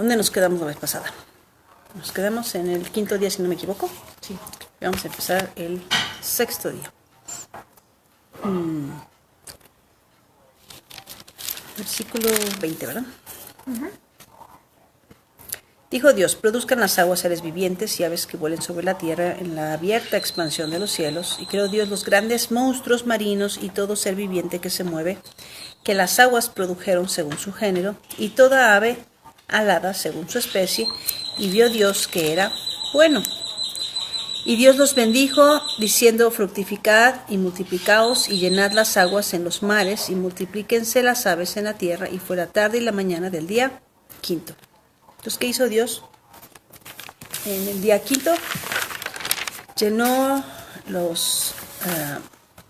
¿Dónde nos quedamos la vez pasada? Nos quedamos en el 5.º día, si no me equivoco. Sí. Vamos a empezar el 6.º día. Versículo 20, ¿verdad? Dijo Dios, produzcan las aguas seres vivientes y aves que vuelen sobre la tierra en la abierta expansión de los cielos. Y creó Dios los grandes monstruos marinos y todo ser viviente que se mueve, que las aguas produjeron según su género, y toda ave alada según su especie. Y vio Dios que era bueno. Y Dios los bendijo, diciendo, fructificad y multiplicaos, y llenad las aguas en los mares, y multiplíquense las aves en la tierra. Y fue la tarde y la mañana del día 5. Entonces, ¿qué hizo Dios? En el día 5 llenó los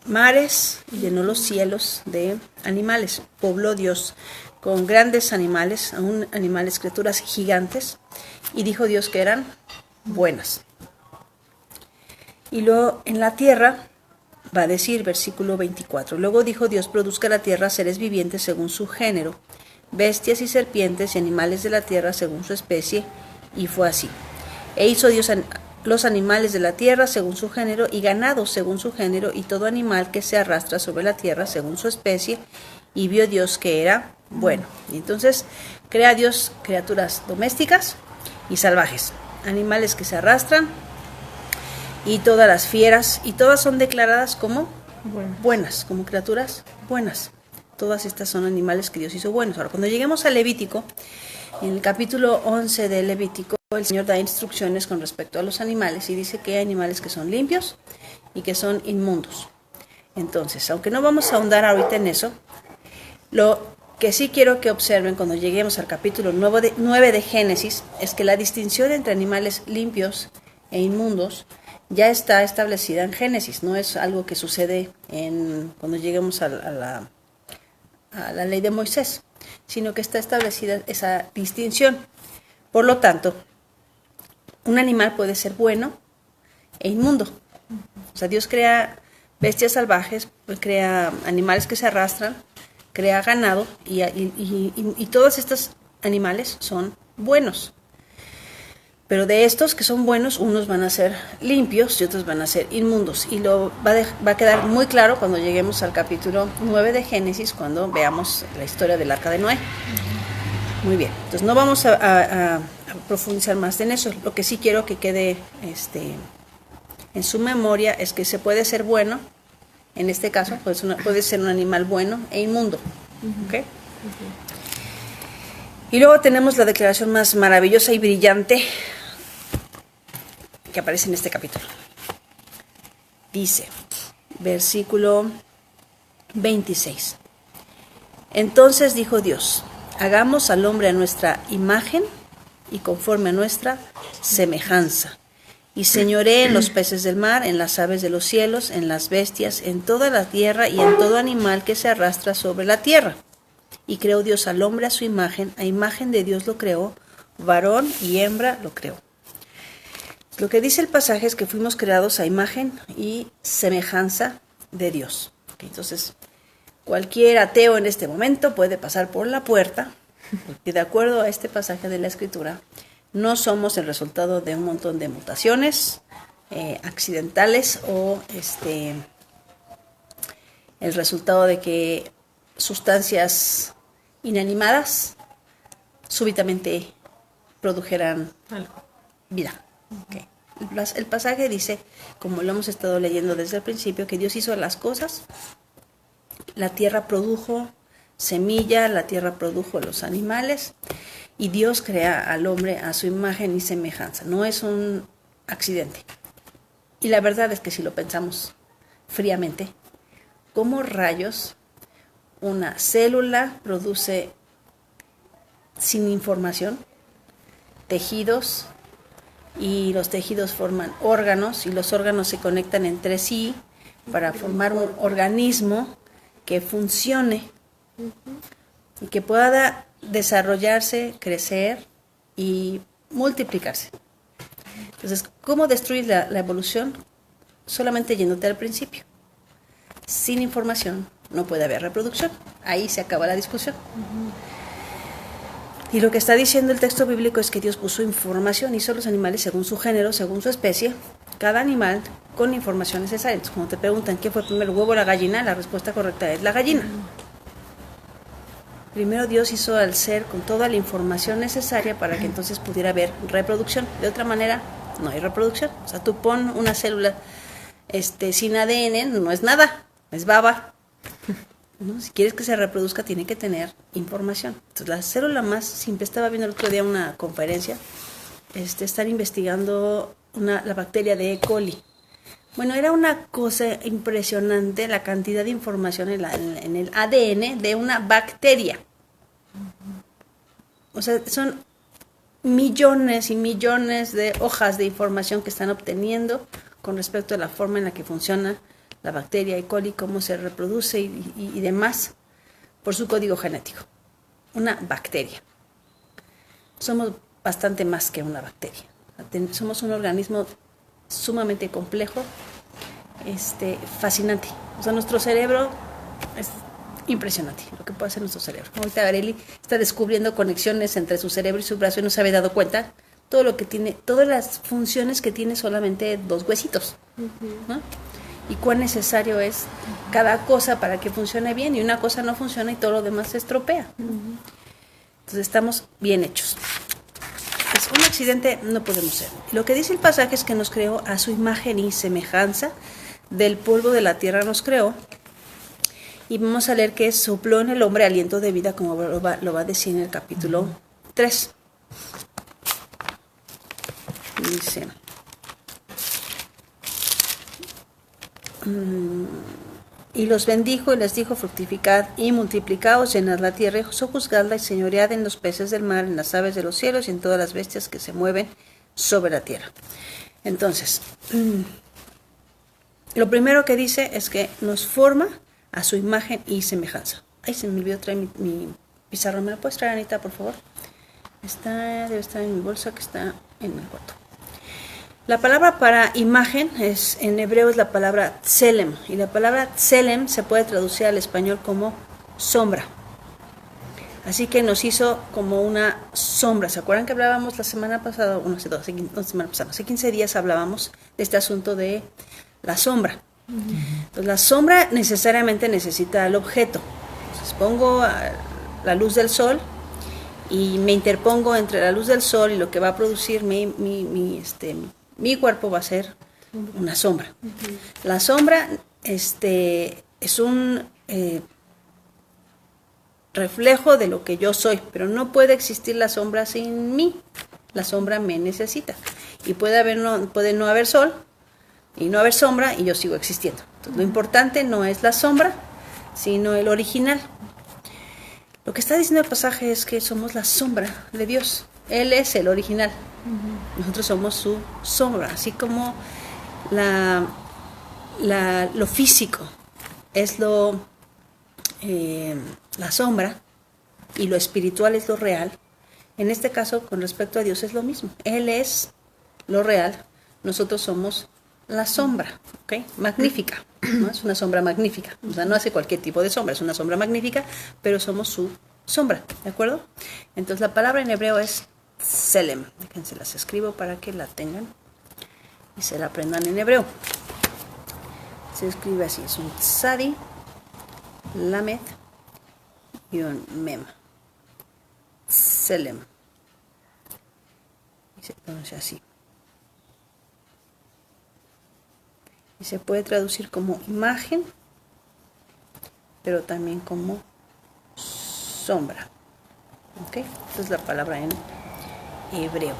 mares y llenó los cielos de animales. Pobló Dios con grandes animales, aún animales, criaturas gigantes, y dijo Dios que eran buenas. Y luego en la tierra va a decir, versículo 24, luego dijo Dios, produzca la tierra seres vivientes según su género, bestias y serpientes y animales de la tierra según su especie, y fue así. E hizo Dios los animales de la tierra según su género, y ganado según su género, y todo animal que se arrastra sobre la tierra según su especie, y vio Dios que era bueno. Y entonces crea Dios criaturas domésticas y salvajes, animales que se arrastran, y todas las fieras, y todas son declaradas como buenas, como criaturas buenas. Todas estas son animales que Dios hizo buenos. Ahora, cuando lleguemos a Levítico, en el capítulo 11 de Levítico, el Señor da instrucciones con respecto a los animales y dice que hay animales que son limpios y que son inmundos. Entonces, aunque no vamos a ahondar ahorita en eso, lo que sí quiero que observen cuando lleguemos al capítulo 9 de Génesis es que la distinción entre animales limpios e inmundos ya está establecida en Génesis. No es algo que sucede cuando lleguemos a la ley de Moisés, sino que está establecida esa distinción. Por lo tanto, un animal puede ser bueno e inmundo. O sea, Dios crea bestias salvajes, crea animales que se arrastran, crea ganado, y todos estos animales son buenos. Pero de estos que son buenos, unos van a ser limpios y otros van a ser inmundos. Y va a quedar muy claro cuando lleguemos al capítulo 9 de Génesis, cuando veamos la historia del arca de Noé. Muy bien, entonces no vamos a profundizar más en eso. Lo que sí quiero que quede en su memoria es que se puede ser bueno, en este caso puede ser un animal bueno e inmundo. ¿Okay? Y luego tenemos la declaración más maravillosa y brillante que aparece en este capítulo. Dice, versículo 26. Entonces dijo Dios, hagamos al hombre a nuestra imagen y conforme a nuestra semejanza, y señoree en los peces del mar, en las aves de los cielos, en las bestias, en toda la tierra y en todo animal que se arrastra sobre la tierra. Y creó Dios al hombre a su imagen, a imagen de Dios lo creó, varón y hembra lo creó. Lo que dice el pasaje es que fuimos creados a imagen y semejanza de Dios. Entonces, cualquier ateo en este momento puede pasar por la puerta, porque de acuerdo a este pasaje de la Escritura, no somos el resultado de un montón de mutaciones accidentales o el resultado de que sustancias inanimadas súbitamente produjeran vida. Okay. El pasaje dice, como lo hemos estado leyendo desde el principio, que Dios hizo las cosas, la tierra produjo semilla, la tierra produjo los animales, y Dios crea al hombre a su imagen y semejanza. No es un accidente. Y la verdad es que si lo pensamos fríamente, ¿cómo rayos una célula produce sin información tejidos, y los tejidos forman órganos, y los órganos se conectan entre sí para formar un organismo que funcione y que pueda desarrollarse, crecer y multiplicarse? Entonces, ¿cómo destruyes la evolución? Solamente yéndote al principio. Sin información no puede haber reproducción. Ahí se acaba la discusión. Y lo que está diciendo el texto bíblico es que Dios puso información, hizo los animales según su género, según su especie, cada animal con información necesaria. Entonces, cuando te preguntan qué fue primero, el huevo o la gallina, la respuesta correcta es la gallina. Primero Dios hizo al ser con toda la información necesaria para que entonces pudiera haber reproducción. De otra manera, no hay reproducción. O sea, tú pon una célula sin ADN, no es nada, es baba. ¿No? Si quieres que se reproduzca, tiene que tener información. Entonces, la célula más simple, estaba viendo el otro día una conferencia, están investigando la bacteria de E. coli. Bueno, era una cosa impresionante la cantidad de información en el ADN de una bacteria. O sea, son millones y millones de hojas de información que están obteniendo con respecto a la forma en la que funciona la bacteria E. coli, cómo se reproduce y demás, por su código genético. Una bacteria. Somos bastante más que una bacteria. Somos un organismo sumamente complejo, fascinante. O sea, nuestro cerebro es impresionante lo que puede hacer nuestro cerebro. Ahorita Areli está descubriendo conexiones entre su cerebro y su brazo y no se había dado cuenta todo lo que tiene, todas las funciones que tiene solamente 2 huesitos, ¿no? Y cuán necesario es cada cosa para que funcione bien, y una cosa no funciona y todo lo demás se estropea. Entonces estamos bien hechos. Pues un accidente no podemos ser. Lo que dice el pasaje es que nos creó a su imagen y semejanza, del polvo de la tierra nos creó, y vamos a leer que sopló en el hombre aliento de vida, como lo va a decir en el capítulo 3. Dice: y los bendijo y les dijo: fructificad y multiplicaos, llenad la tierra y sojuzgadla, y señoread en los peces del mar, en las aves de los cielos y en todas las bestias que se mueven sobre la tierra. Entonces, lo primero que dice es que nos forma a su imagen y semejanza. Ay, se me olvidó traer mi pizarrón. ¿Me lo puedes traer, Anita, por favor? Debe estar en mi bolsa, que está en el cuarto. La palabra para imagen en hebreo es la palabra tselem, y la palabra tselem se puede traducir al español como sombra. Así que nos hizo como una sombra. ¿Se acuerdan que hablábamos la semana pasada? Hace 15 días hablábamos de este asunto de la sombra. Entonces, la sombra necesariamente necesita el objeto. Entonces, pongo la luz del sol y me interpongo entre la luz del sol y lo que va a producir mi cuerpo va a ser una sombra. La sombra es un reflejo de lo que yo soy, pero no puede existir la sombra sin mí. La sombra me necesita. Y puede no haber sol y no haber sombra y yo sigo existiendo. Entonces, lo importante no es la sombra, sino el original. Lo que está diciendo el pasaje es que somos la sombra de Dios. Él es el original. Nosotros somos su sombra, así como lo físico es la sombra y lo espiritual es lo real. En este caso, con respecto a Dios, es lo mismo. Él es lo real, nosotros somos la sombra, ¿ok? Magnífica, ¿no? Es una sombra magnífica. O sea, no hace cualquier tipo de sombra, es una sombra magnífica, pero somos su sombra, ¿de acuerdo? Entonces, la palabra en hebreo es tselem. Déjense las escribo para que la tengan y se la aprendan en hebreo. Se escribe así: es un tzadi, lamed y un mem. Tselem. Y se pronuncia así. Y se puede traducir como imagen, pero también como sombra. ¿Ok? Esta es la palabra en hebreo.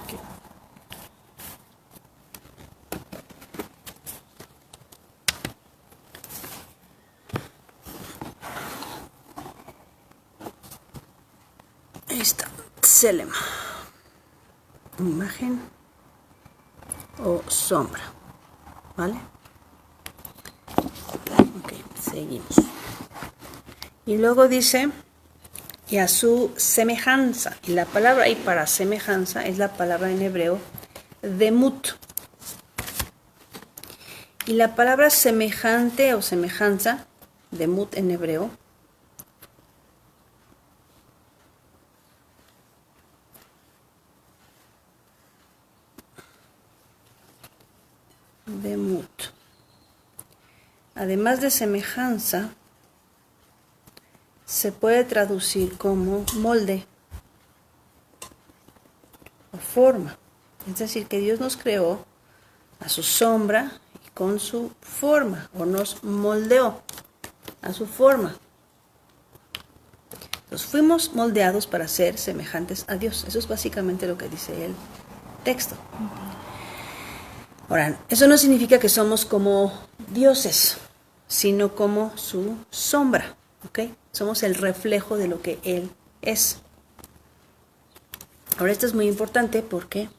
Okay. Ahí está. Tselem. Imagen o sombra. ¿Vale? Ok, seguimos. Y luego dice: y a su semejanza. Y la palabra ahí para semejanza es la palabra en hebreo demut. Y la palabra semejante o semejanza, demut en hebreo, Demut. Además de semejanza, se puede traducir como molde o forma. Es decir, que Dios nos creó a su sombra y con su forma, o nos moldeó a su forma. Entonces fuimos moldeados para ser semejantes a Dios. Eso es básicamente lo que dice el texto. Ahora, eso no significa que somos como dioses, sino como su sombra, ¿ok? Somos el reflejo de lo que Él es. Ahora, esto es muy importante porque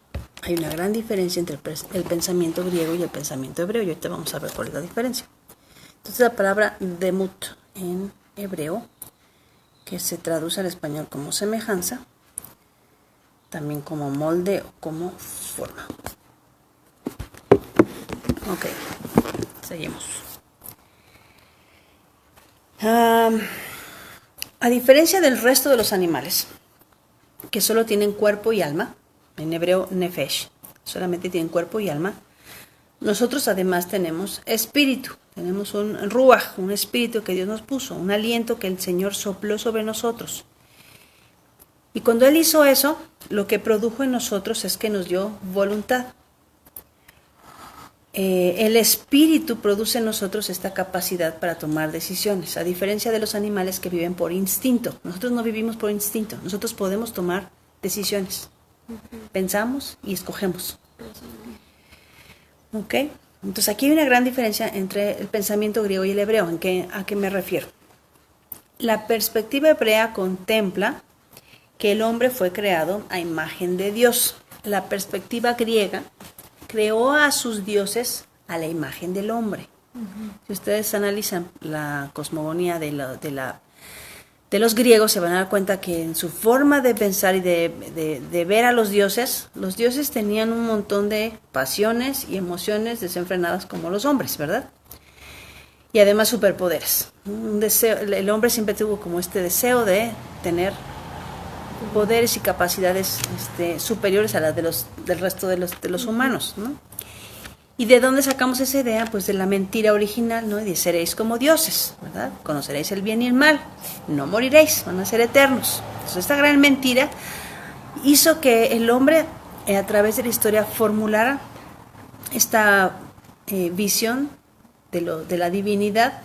hay una gran diferencia entre el pensamiento griego y el pensamiento hebreo, y ahorita vamos a ver cuál es la diferencia. Entonces, la palabra demut en hebreo, que se traduce al español como semejanza, también como molde o como forma. Ok, seguimos. A diferencia del resto de los animales, que solo tienen cuerpo y alma, en hebreo nefesh, solamente tienen cuerpo y alma, nosotros además tenemos espíritu, tenemos un ruach, un espíritu que Dios nos puso, un aliento que el Señor sopló sobre nosotros. Y cuando Él hizo eso, lo que produjo en nosotros es que nos dio voluntad. El espíritu produce en nosotros esta capacidad para tomar decisiones, a diferencia de los animales que viven por instinto. Nosotros no vivimos por instinto, nosotros podemos tomar decisiones. Pensamos y escogemos. ¿Ok? Entonces aquí hay una gran diferencia entre el pensamiento griego y el hebreo. ¿A qué me refiero? La perspectiva hebrea contempla que el hombre fue creado a imagen de Dios. La perspectiva griega creó a sus dioses a la imagen del hombre. Si ustedes analizan la cosmogonía de los griegos, se van a dar cuenta que en su forma de pensar y de ver a los dioses tenían un montón de pasiones y emociones desenfrenadas como los hombres, ¿verdad? Y además superpoderes. Un deseo, el hombre siempre tuvo como este deseo de tener poderes y capacidades superiores a las del resto de los humanos, ¿no? ¿Y de dónde sacamos esa idea? Pues de la mentira original, ¿no? De seréis como dioses, ¿verdad? Conoceréis el bien y el mal, no moriréis, van a ser eternos. Entonces esta gran mentira hizo que el hombre, a través de la historia, formulara esta visión de la divinidad,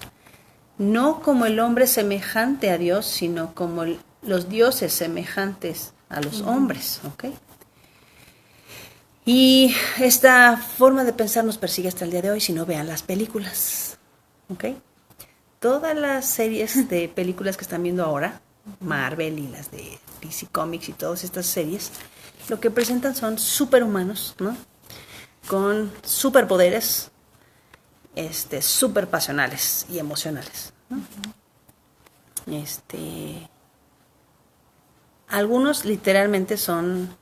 no como el hombre semejante a Dios, sino como los dioses semejantes a los hombres, ¿ok? Y esta forma de pensar nos persigue hasta el día de hoy, si no vean las películas, ¿ok? Todas las series de películas que están viendo ahora, Marvel y las de DC Comics y todas estas series, lo que presentan son superhumanos, ¿no? Con superpoderes, super pasionales y emocionales, ¿no? Algunos literalmente son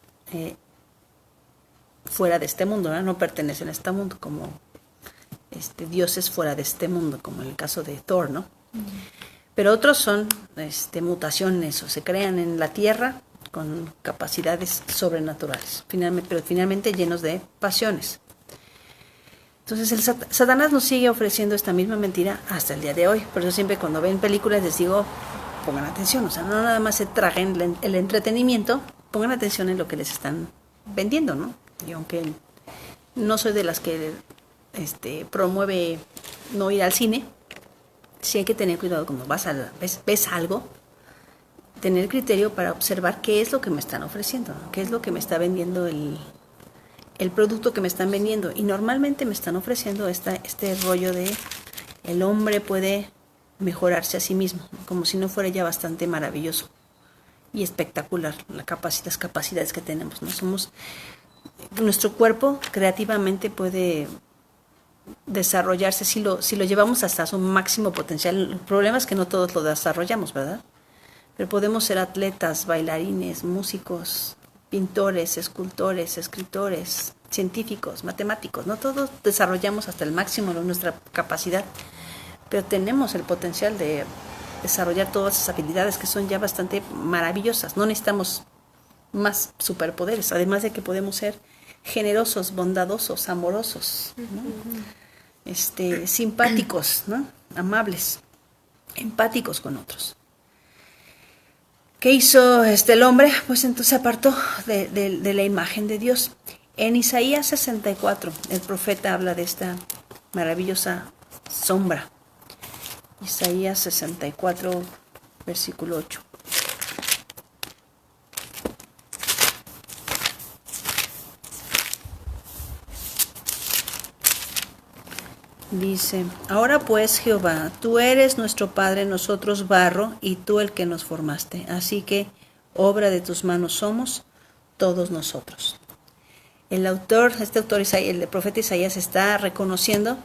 fuera de este mundo, ¿no? No pertenecen a este mundo, como dioses fuera de este mundo, como en el caso de Thor, ¿no? Pero otros son mutaciones o se crean en la tierra con capacidades sobrenaturales, pero finalmente llenos de pasiones. Entonces el Satanás nos sigue ofreciendo esta misma mentira hasta el día de hoy. Por eso siempre cuando ven películas les digo, pongan atención, o sea, no nada más se traguen el entretenimiento, pongan atención en lo que les están vendiendo, ¿no? Y aunque no soy de las que promueve no ir al cine, sí hay que tener cuidado cuando ves algo, tener criterio para observar qué es lo que me están ofreciendo, ¿no? Qué es lo que me está vendiendo el producto que me están vendiendo. Y normalmente me están ofreciendo este rollo de el hombre puede mejorarse a sí mismo, ¿no? Como si no fuera ya bastante maravilloso y espectacular las capacidades que tenemos, ¿no? Nuestro cuerpo creativamente puede desarrollarse si lo llevamos hasta su máximo potencial. El problema es que no todos lo desarrollamos, ¿verdad? Pero podemos ser atletas, bailarines, músicos, pintores, escultores, escritores, científicos, matemáticos. No todos desarrollamos hasta el máximo de nuestra capacidad, pero tenemos el potencial de desarrollar todas esas habilidades que son ya bastante maravillosas. No necesitamos más superpoderes, además de que podemos ser generosos, bondadosos, amorosos, ¿no? Simpáticos, ¿no? Amables, empáticos con otros. ¿Qué hizo el hombre? Pues entonces se apartó de la imagen de Dios. En Isaías 64, el profeta habla de esta maravillosa sombra. Isaías 64, versículo 8. Dice: ahora pues, Jehová, tú eres nuestro Padre, nosotros barro, y tú el que nos formaste. Así que obra de tus manos somos todos nosotros. El autor Isaías, el profeta Isaías, está reconociendo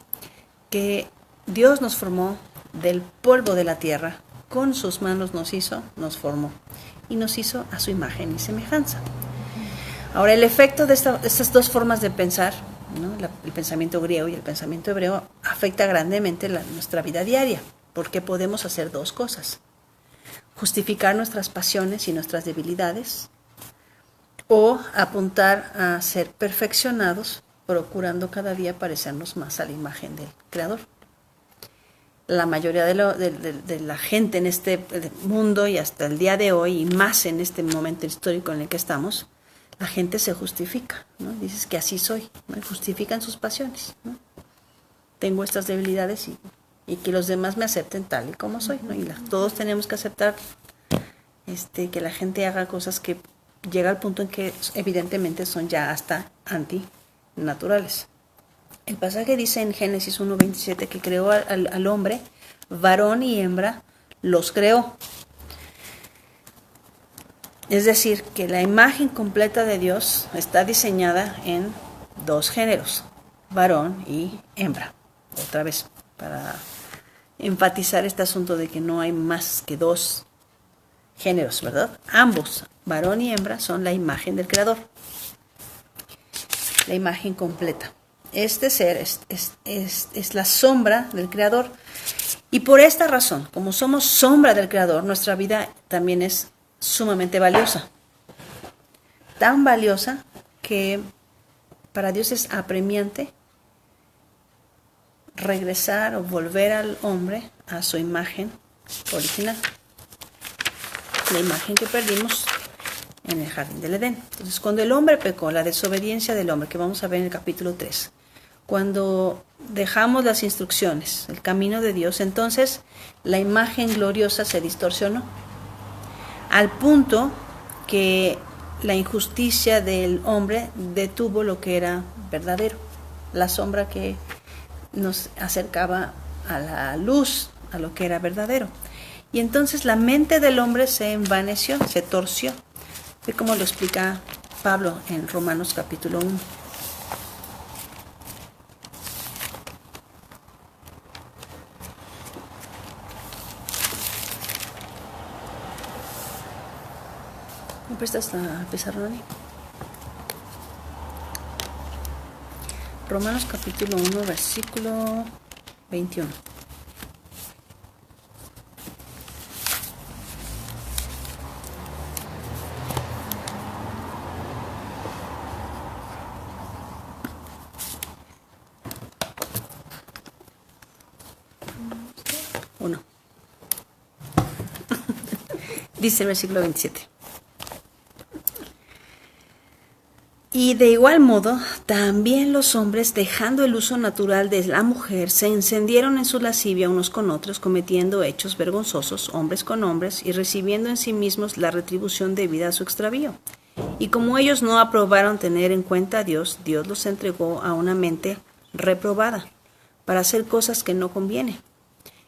que Dios nos formó del polvo de la tierra, con sus manos nos formó, y nos hizo a su imagen y semejanza. Ahora, el efecto de estas dos formas de pensar, ¿no? El pensamiento griego y el pensamiento hebreo, afecta grandemente nuestra vida diaria, porque podemos hacer dos cosas: justificar nuestras pasiones y nuestras debilidades, o apuntar a ser perfeccionados, procurando cada día parecernos más a la imagen del Creador. La mayoría de la gente en este mundo, y hasta el día de hoy, y más en este momento histórico en el que estamos, la gente se justifica, ¿no? Dices que así soy, ¿no? Y justifican sus pasiones, ¿no? Tengo estas debilidades y que los demás me acepten tal y como soy, ¿no? Y todos tenemos que aceptar que la gente haga cosas que llega al punto en que evidentemente son ya hasta antinaturales. El pasaje dice en Génesis 1:27 que creó al hombre, varón y hembra los creó. Es decir, que la imagen completa de Dios está diseñada en dos géneros, varón y hembra. Otra vez, para enfatizar este asunto de que no hay más que dos géneros, ¿verdad? Ambos, varón y hembra, son la imagen del Creador. La imagen completa. Este ser es la sombra del Creador. Y por esta razón, como somos sombra del Creador, nuestra vida también es sumamente valiosa. Tan valiosa que para Dios es apremiante regresar o volver al hombre a su imagen original. La imagen que perdimos en el jardín del Edén. Entonces, cuando el hombre pecó, la desobediencia del hombre, que vamos a ver en el capítulo 3, cuando dejamos las instrucciones, el camino de Dios, entonces la imagen gloriosa se distorsionó, al punto que la injusticia del hombre detuvo lo que era verdadero, la sombra que nos acercaba a la luz, a lo que era verdadero. Y entonces la mente del hombre se envaneció, se torció. Ve cómo lo explica Pablo en Romanos capítulo 1. ¿Me prestas la pizarrón? Romanos capítulo 1, versículo 21. Dice el versículo 27. Y de igual modo, también los hombres, dejando el uso natural de la mujer, se encendieron en su lascivia unos con otros, cometiendo hechos vergonzosos, hombres con hombres, y recibiendo en sí mismos la retribución debida a su extravío. Y como ellos no aprobaron tener en cuenta a Dios, Dios los entregó a una mente reprobada, para hacer cosas que no conviene,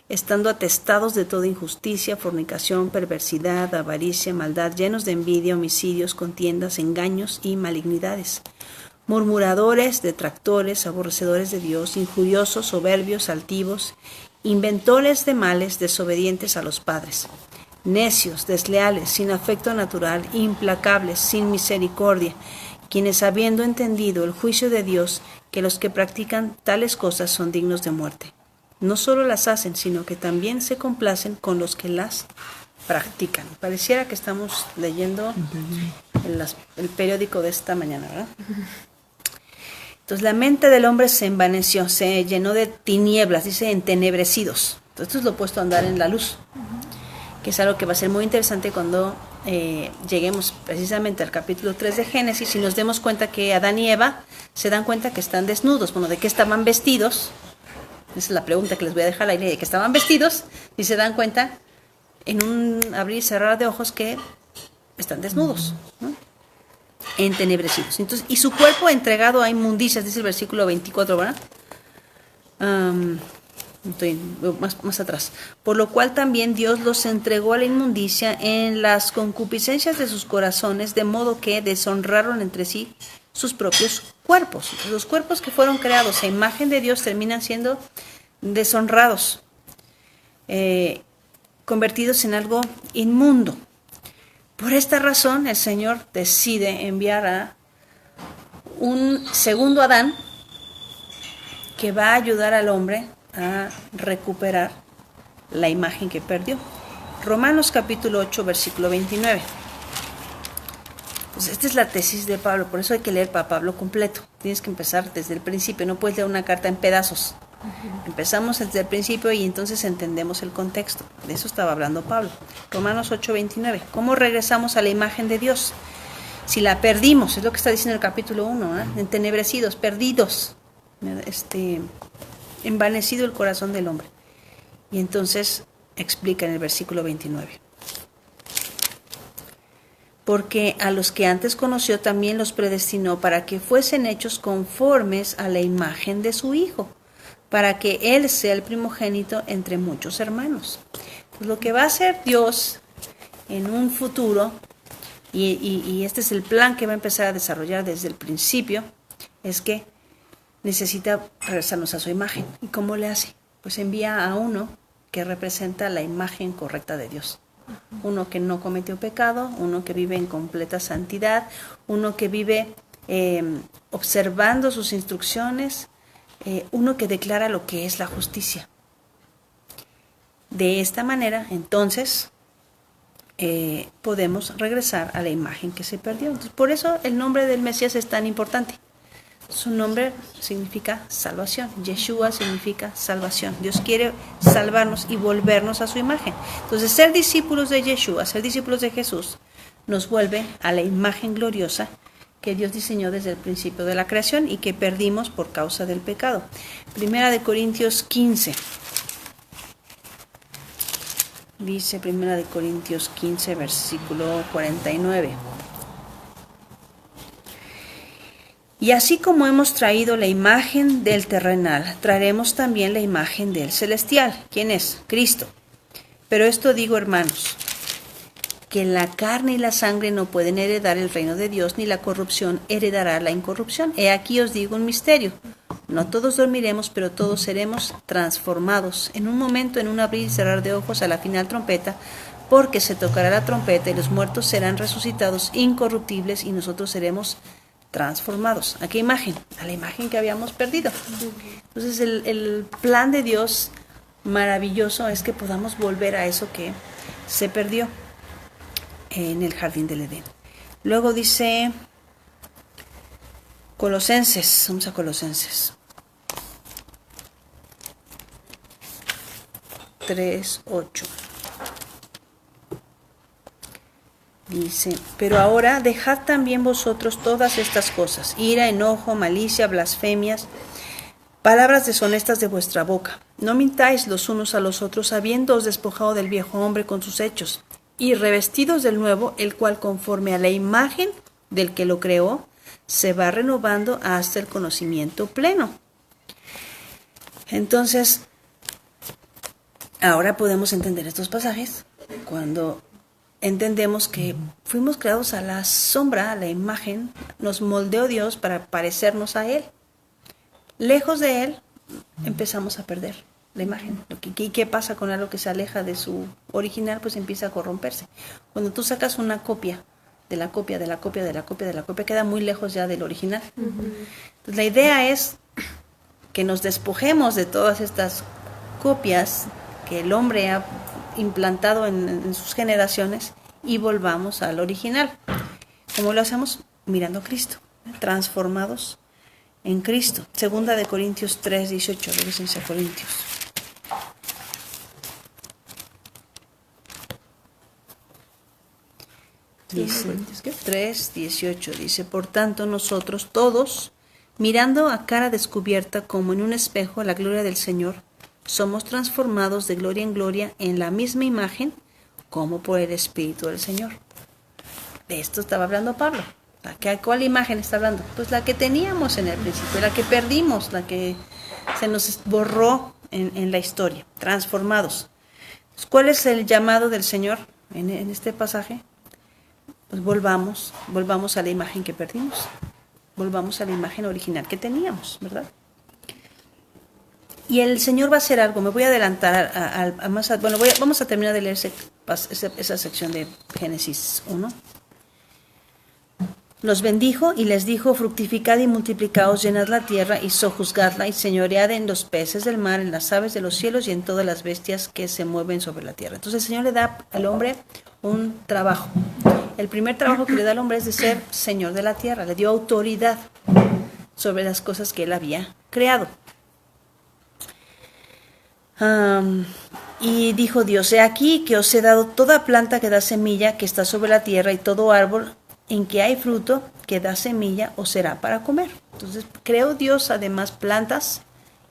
estando atestados de toda injusticia, fornicación, perversidad, avaricia, maldad, llenos de envidia, homicidios, contiendas, engaños y malignidades, murmuradores, detractores, aborrecedores de Dios, injuriosos, soberbios, altivos, inventores de males, desobedientes a los padres, necios, desleales, sin afecto natural, implacables, sin misericordia, quienes habiendo entendido el juicio de Dios, que los que practican tales cosas son dignos de muerte, no solo las hacen, sino que también se complacen con los que las practican. Pareciera que estamos leyendo el periódico de esta mañana, ¿verdad? Entonces la mente del hombre se envaneció, se llenó de tinieblas, dice entenebrecidos. Entonces esto es lo opuesto a andar en la luz, que es algo que va a ser muy interesante cuando lleguemos precisamente al capítulo 3 de Génesis y nos demos cuenta que Adán y Eva se dan cuenta que están desnudos. Bueno, ¿de qué estaban vestidos? Esa es la pregunta que les voy a dejar al aire, de que estaban vestidos y se dan cuenta en un abrir y cerrar de ojos que están desnudos, ¿no? Entenebrecidos. Entonces, y su cuerpo entregado a inmundicias, dice el versículo 24, ¿verdad? Estoy más atrás. Por lo cual también Dios los entregó a la inmundicia en las concupiscencias de sus corazones, de modo que deshonraron entre sí sus propios cuerpos. Los cuerpos que fueron creados a imagen de Dios terminan siendo deshonrados, convertidos en algo inmundo. Por esta razón, el Señor decide enviar a un segundo Adán que va a ayudar al hombre a recuperar la imagen que perdió. Romanos capítulo 8, versículo 29. Pues esta es la tesis de Pablo, por eso hay que leer para Pablo completo. Tienes que empezar desde el principio, no puedes leer una carta en pedazos. Empezamos desde el principio y entonces entendemos el contexto. De eso estaba hablando Pablo. Romanos 8:29. ¿Cómo regresamos a la imagen de Dios? Si la perdimos, es lo que está diciendo el capítulo 1, entenebrecidos, perdidos, envanecido el corazón del hombre. Y entonces explica en el versículo 29. Porque a los que antes conoció también los predestinó para que fuesen hechos conformes a la imagen de su Hijo, para que Él sea el primogénito entre muchos hermanos. Pues lo que va a hacer Dios en un futuro, y este es el plan que va a empezar a desarrollar desde el principio, es que necesita regresarnos a su imagen. ¿Y cómo le hace? Pues envía a uno que representa la imagen correcta de Dios. Uno que no cometió pecado, uno que vive en completa santidad, uno que vive observando sus instrucciones, uno que declara lo que es la justicia. De esta manera, entonces, podemos regresar a la imagen que se perdió. Entonces, por eso el nombre del Mesías es tan importante. Su nombre significa salvación. Yeshua significa salvación. Dios quiere salvarnos y volvernos a su imagen. Entonces, ser discípulos de Yeshua, ser discípulos de Jesús, nos vuelve a la imagen gloriosa que Dios diseñó desde el principio de la creación y que perdimos por causa del pecado. Primera de Corintios 15. Dice Primera de Corintios 15, versículo 49. Y así como hemos traído la imagen del terrenal, traeremos también la imagen del celestial. ¿Quién es? Cristo. Pero esto digo, hermanos, que la carne y la sangre no pueden heredar el reino de Dios, ni la corrupción heredará la incorrupción. He aquí os digo un misterio. No todos dormiremos, pero todos seremos transformados. En un momento, en un abrir y cerrar de ojos, a la final trompeta, porque se tocará la trompeta y los muertos serán resucitados incorruptibles y nosotros seremos transformados. ¿A qué imagen? A la imagen que habíamos perdido. Entonces el plan de Dios maravilloso es que podamos volver a eso que se perdió en el jardín del Edén. Luego dice Colosenses, vamos a Colosenses 3:8. Dice, pero ahora dejad también vosotros todas estas cosas, ira, enojo, malicia, blasfemias, palabras deshonestas de vuestra boca. No mintáis los unos a los otros, habiéndoos despojado del viejo hombre con sus hechos, y revestidos del nuevo, el cual conforme a la imagen del que lo creó, se va renovando hasta el conocimiento pleno. Entonces, ahora podemos entender estos pasajes cuando entendemos que fuimos creados a la sombra, a la imagen, nos moldeó Dios para parecernos a Él. Lejos de Él, empezamos a perder la imagen. ¿Y qué pasa con algo que se aleja de su original? Pues empieza a corromperse. Cuando tú sacas una copia, de la copia, queda muy lejos ya del original. Entonces, la idea es que nos despojemos de todas estas copias que el hombre ha implantado en sus generaciones y volvamos al original. ¿Cómo lo hacemos? Mirando a Cristo, transformados en Cristo. Segunda de Corintios 3:18. Regresen a Corintios. Dice 3:18. Dice, por tanto nosotros todos, mirando a cara descubierta como en un espejo la gloria del Señor, somos transformados de gloria en gloria en la misma imagen como por el Espíritu del Señor. De esto estaba hablando Pablo. ¿Cuál imagen está hablando? Pues la que teníamos en el principio, la que perdimos, la que se nos borró en la historia, transformados. ¿Cuál es el llamado del Señor en este pasaje? Pues volvamos a la imagen que perdimos, volvamos a la imagen original que teníamos, ¿verdad? Y el Señor va a hacer algo. Me voy a adelantar vamos a terminar de leer esa sección de Génesis 1. Los bendijo y les dijo, fructificad y multiplicaos, llenad la tierra y sojuzgadla y señoread en los peces del mar, en las aves de los cielos y en todas las bestias que se mueven sobre la tierra. Entonces el Señor le da al hombre un trabajo. El primer trabajo que le da al hombre es de ser Señor de la tierra. Le dio autoridad sobre las cosas que él había creado. Y dijo Dios, he aquí que os he dado toda planta que da semilla que está sobre la tierra y todo árbol en que hay fruto que da semilla os será para comer. Entonces creó Dios además plantas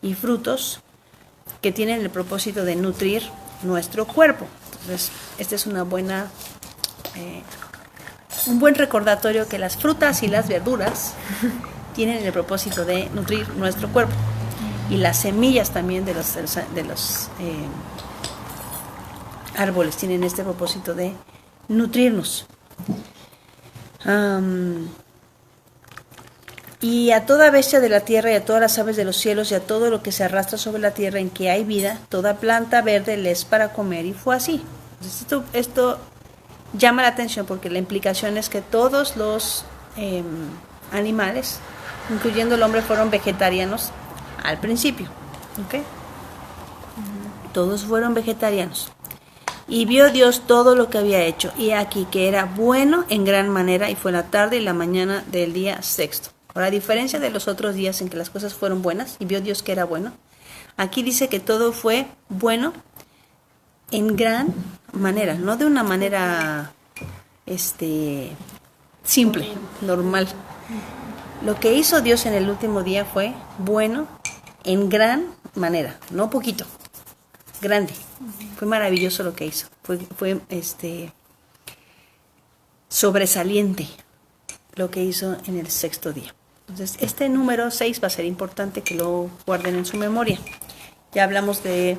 y frutos que tienen el propósito de nutrir nuestro cuerpo. Entonces esta es un buen recordatorio que las frutas y las verduras tienen el propósito de nutrir nuestro cuerpo. Y las semillas también de los árboles tienen este propósito de nutrirnos. Y a toda bestia de la tierra y a todas las aves de los cielos y a todo lo que se arrastra sobre la tierra en que hay vida, toda planta verde les es para comer. Y fue así. Entonces, esto llama la atención porque la implicación es que todos los animales, incluyendo el hombre, fueron vegetarianos al principio. ¿Okay? Todos fueron vegetarianos. Y vio Dios todo lo que había hecho, y aquí que era bueno en gran manera, y fue la tarde y la mañana del día sexto. Ahora, a diferencia de los otros días en que las cosas fueron buenas, y vio Dios que era bueno, aquí dice que todo fue bueno en gran manera, no de una manera simple, normal. Lo que hizo Dios en el último día fue bueno en gran manera, no poquito, grande. Fue maravilloso lo que hizo. Fue sobresaliente lo que hizo en el sexto día. Entonces, este número 6 va a ser importante que lo guarden en su memoria. Ya hablamos de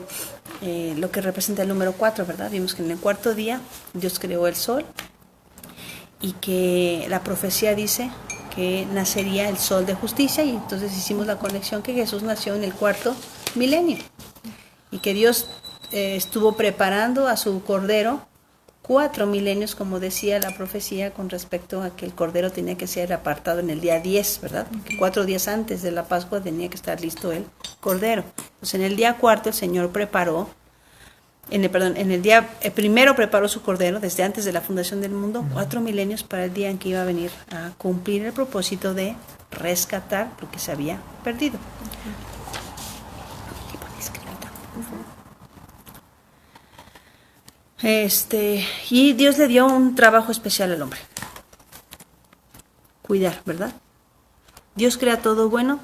lo que representa el número 4, ¿verdad? Vimos que en el cuarto día Dios creó el sol y que la profecía dice que nacería el sol de justicia, y entonces hicimos la conexión que Jesús nació en el cuarto milenio y que Dios estuvo preparando a su cordero 4 milenios, como decía la profecía, con respecto a que el cordero tenía que ser apartado en el día 10, ¿verdad? Porque 4 días antes de la Pascua tenía que estar listo el cordero. Entonces en el día cuarto el Señor preparó, en el día primero preparó su cordero desde antes de la fundación del mundo, 4 milenios para el día en que iba a venir a cumplir el propósito de rescatar lo que se había perdido. Y Dios le dio un trabajo especial al hombre. Cuidar, ¿verdad? Dios crea todo bueno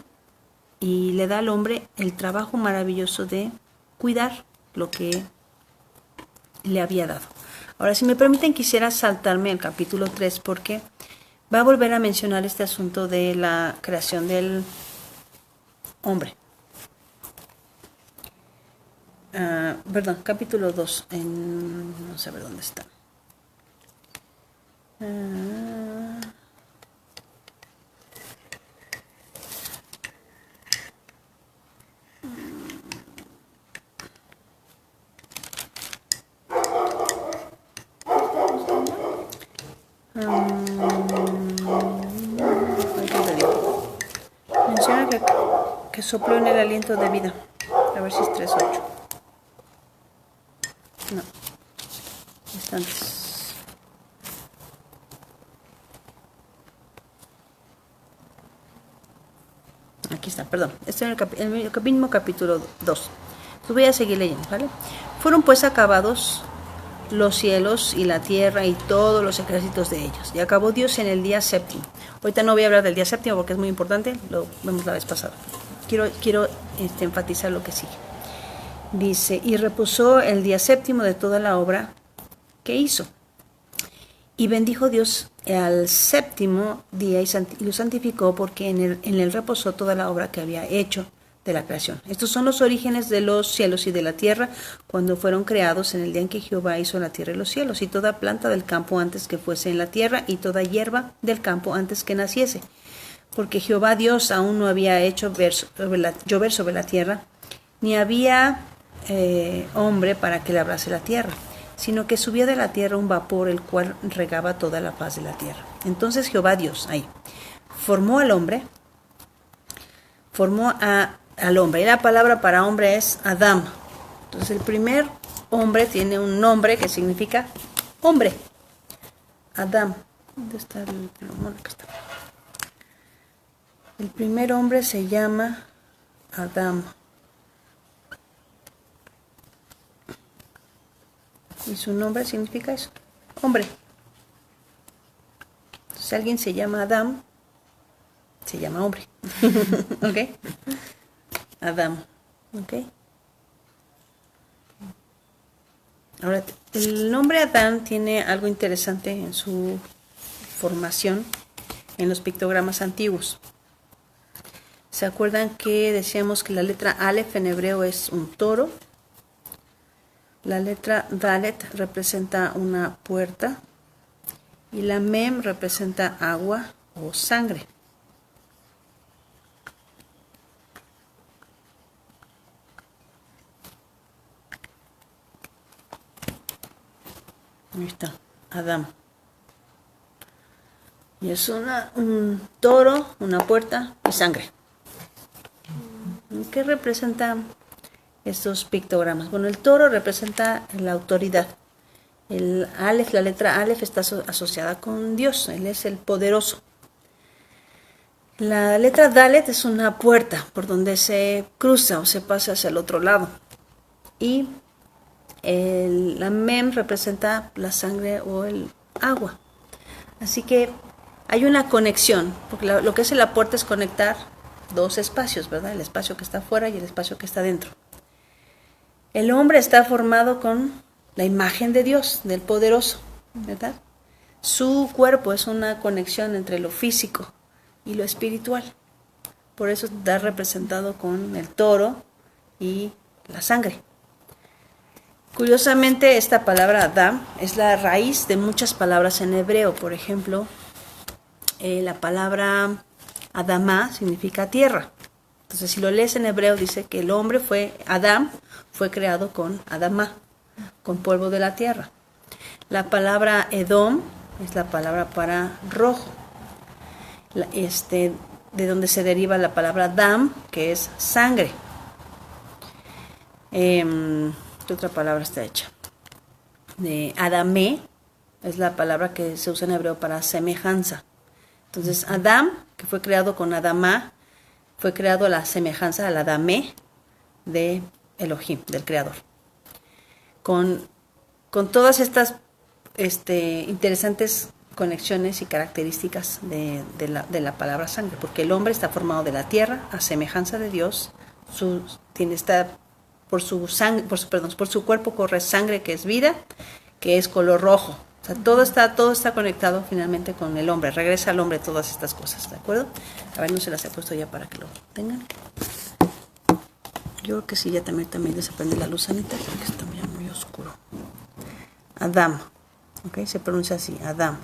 y le da al hombre el trabajo maravilloso de cuidar lo que le había dado. Ahora, si me permiten, quisiera saltarme al capítulo 3 porque va a volver a mencionar este asunto de la creación del hombre. Capítulo 2, no sé dónde está. Menciona que sopló en el aliento de vida. A ver si es 3:8. No, está antes. aquí está, perdón, estoy en el mismo capítulo 2. Voy a seguir leyendo, ¿vale? Fueron pues acabados los cielos y la tierra y todos los ejércitos de ellos. Y acabó Dios en el día séptimo. Ahorita no voy a hablar del día séptimo porque es muy importante, lo vemos la vez pasada. Quiero enfatizar lo que sigue. Dice, y reposó el día séptimo de toda la obra que hizo. Y bendijo Dios al séptimo día y lo santificó porque en él reposó toda la obra que había hecho de la creación. Estos son los orígenes de los cielos y de la tierra cuando fueron creados en el día en que Jehová hizo la tierra y los cielos, y toda planta del campo antes que fuese en la tierra, y toda hierba del campo antes que naciese. Porque Jehová Dios aún no había hecho llover sobre la tierra, ni había hombre para que labrase la tierra, sino que subía de la tierra un vapor el cual regaba toda la faz de la tierra. Entonces Jehová Dios ahí formó al hombre, al hombre, y la palabra para hombre es Adam. Entonces el primer hombre tiene un nombre que significa hombre. Adam. ¿Dónde está el plumón? Acá está. El primer hombre se llama Adam. Y su nombre significa eso, hombre. Si alguien se llama Adam, se llama hombre. ¿Ok? Adam. ¿Ok? Ahora, el nombre Adán tiene algo interesante en su formación en los pictogramas antiguos. ¿Se acuerdan que decíamos que la letra Aleph en hebreo es un toro? La letra Dalet representa una puerta y la Mem representa agua o sangre. Ahí está, Adam. Y es un toro, una puerta y sangre. ¿Qué representan estos pictogramas? Bueno, el toro representa la autoridad. El Aleph, la letra Aleph está asociada con Dios, Él es el poderoso. La letra Dalet es una puerta por donde se cruza o se pasa hacia el otro lado. Y la Mem representa la sangre o el agua. Así que hay una conexión, porque lo que hace la puerta es conectar dos espacios, ¿verdad? El espacio que está afuera y el espacio que está dentro. El hombre está formado con la imagen de Dios, del poderoso, ¿verdad? Su cuerpo es una conexión entre lo físico y lo espiritual. Por eso está representado con el toro y la sangre. Curiosamente, esta palabra Adam es la raíz de muchas palabras en hebreo. Por ejemplo, la palabra Adamá significa tierra. Entonces, si lo lees en hebreo, dice que el hombre Adam fue creado con Adamá, con polvo de la tierra. La palabra Edom es la palabra para rojo, de donde se deriva la palabra Dam, que es sangre. ¿Qué otra palabra está hecha? Adamé es la palabra que se usa en hebreo para semejanza. Entonces, Adam, que fue creado con Adamá, fue creado a la semejanza, al Adamé de Elohim, del Creador. Con todas estas interesantes conexiones y características de la palabra sangre, porque el hombre está formado de la tierra a semejanza de Dios. Por su cuerpo corre sangre, que es vida, que es color rojo. O sea, todo está conectado finalmente con el hombre. Regresa al hombre todas estas cosas, ¿de acuerdo? A ver, no se las he puesto ya para que lo tengan. Yo creo que sí, ya también les prende la luz, Anita, porque está muy oscuro. Adam, ¿ok? Se pronuncia así, Adam.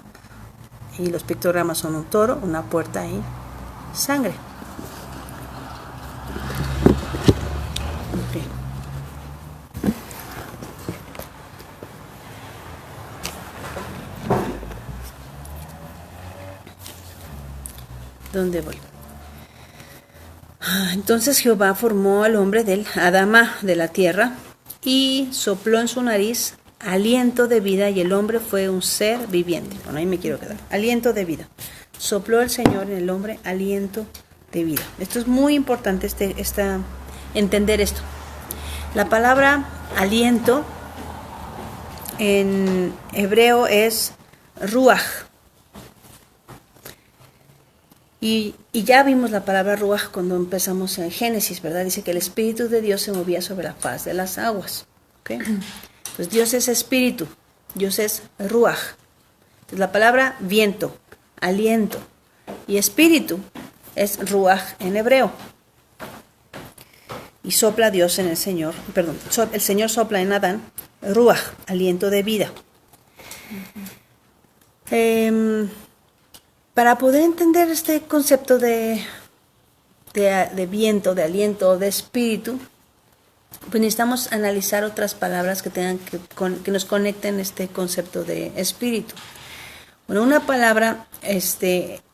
Y los pictogramas son un toro, una puerta y sangre. Ok. ¿Dónde voy? Entonces Jehová formó al hombre del Adama, de la tierra, y sopló en su nariz aliento de vida, y el hombre fue un ser viviente. Bueno, ahí me quiero quedar. Aliento de vida. Sopló el Señor en el hombre aliento de vida. Esto es muy importante, entender esto. La palabra aliento en hebreo es ruach. Y ya vimos la palabra ruach cuando empezamos en Génesis, ¿verdad? Dice que el Espíritu de Dios se movía sobre la faz de las aguas. ¿Okay? Pues Dios es espíritu, Dios es ruach. Entonces la palabra viento, aliento y espíritu es ruach en hebreo. Y sopla Dios en el Señor, el Señor sopla en Adán, ruach, aliento de vida. Para poder entender este concepto de viento, de aliento, de espíritu, pues necesitamos analizar otras palabras que tengan que nos conecten este concepto de espíritu. Bueno,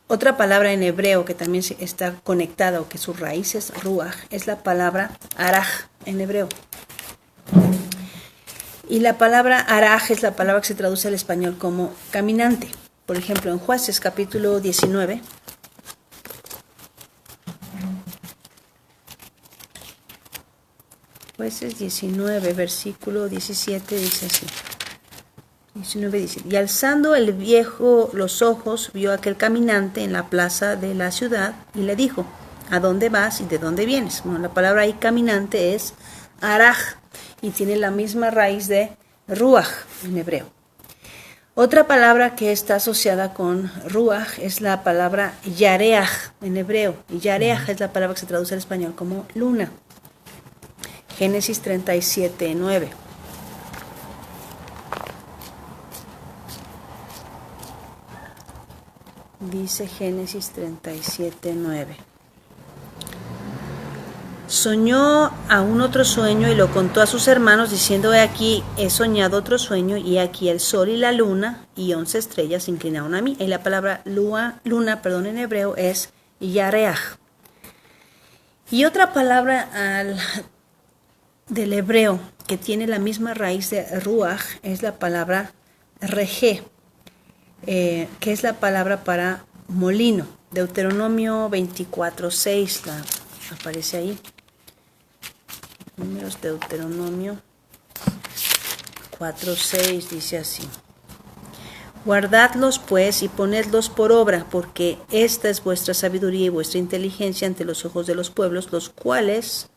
otra palabra en hebreo que también está conectada o que su raíz es ruach, es la palabra araj en hebreo. Y la palabra araj es la palabra que se traduce al español como caminante. Por ejemplo, en Jueces capítulo 19, Jueces 19, versículo 17, dice así. 19 dice, y alzando el viejo los ojos, vio a aquel caminante en la plaza de la ciudad y le dijo, ¿a dónde vas y de dónde vienes? Bueno, la palabra ahí caminante es araj y tiene la misma raíz de ruach en hebreo. Otra palabra que está asociada con ruach es la palabra yareach en hebreo. Y yareach es la palabra que se traduce al español como luna. Génesis 37, 9. Dice Génesis 37, 9. Soñó aún otro sueño y lo contó a sus hermanos diciendo, he aquí, he soñado otro sueño y aquí el sol y la luna y 11 estrellas se inclinaron a mí. Y la palabra luna, en hebreo es yareach. Y otra palabra del hebreo que tiene la misma raíz de ruach es la palabra regé. Que es la palabra para molino. Deuteronomio 24:6 aparece ahí. Números Deuteronomio 4:6 dice así. Guardadlos pues y ponedlos por obra, porque esta es vuestra sabiduría y vuestra inteligencia ante los ojos de los pueblos, los cuales...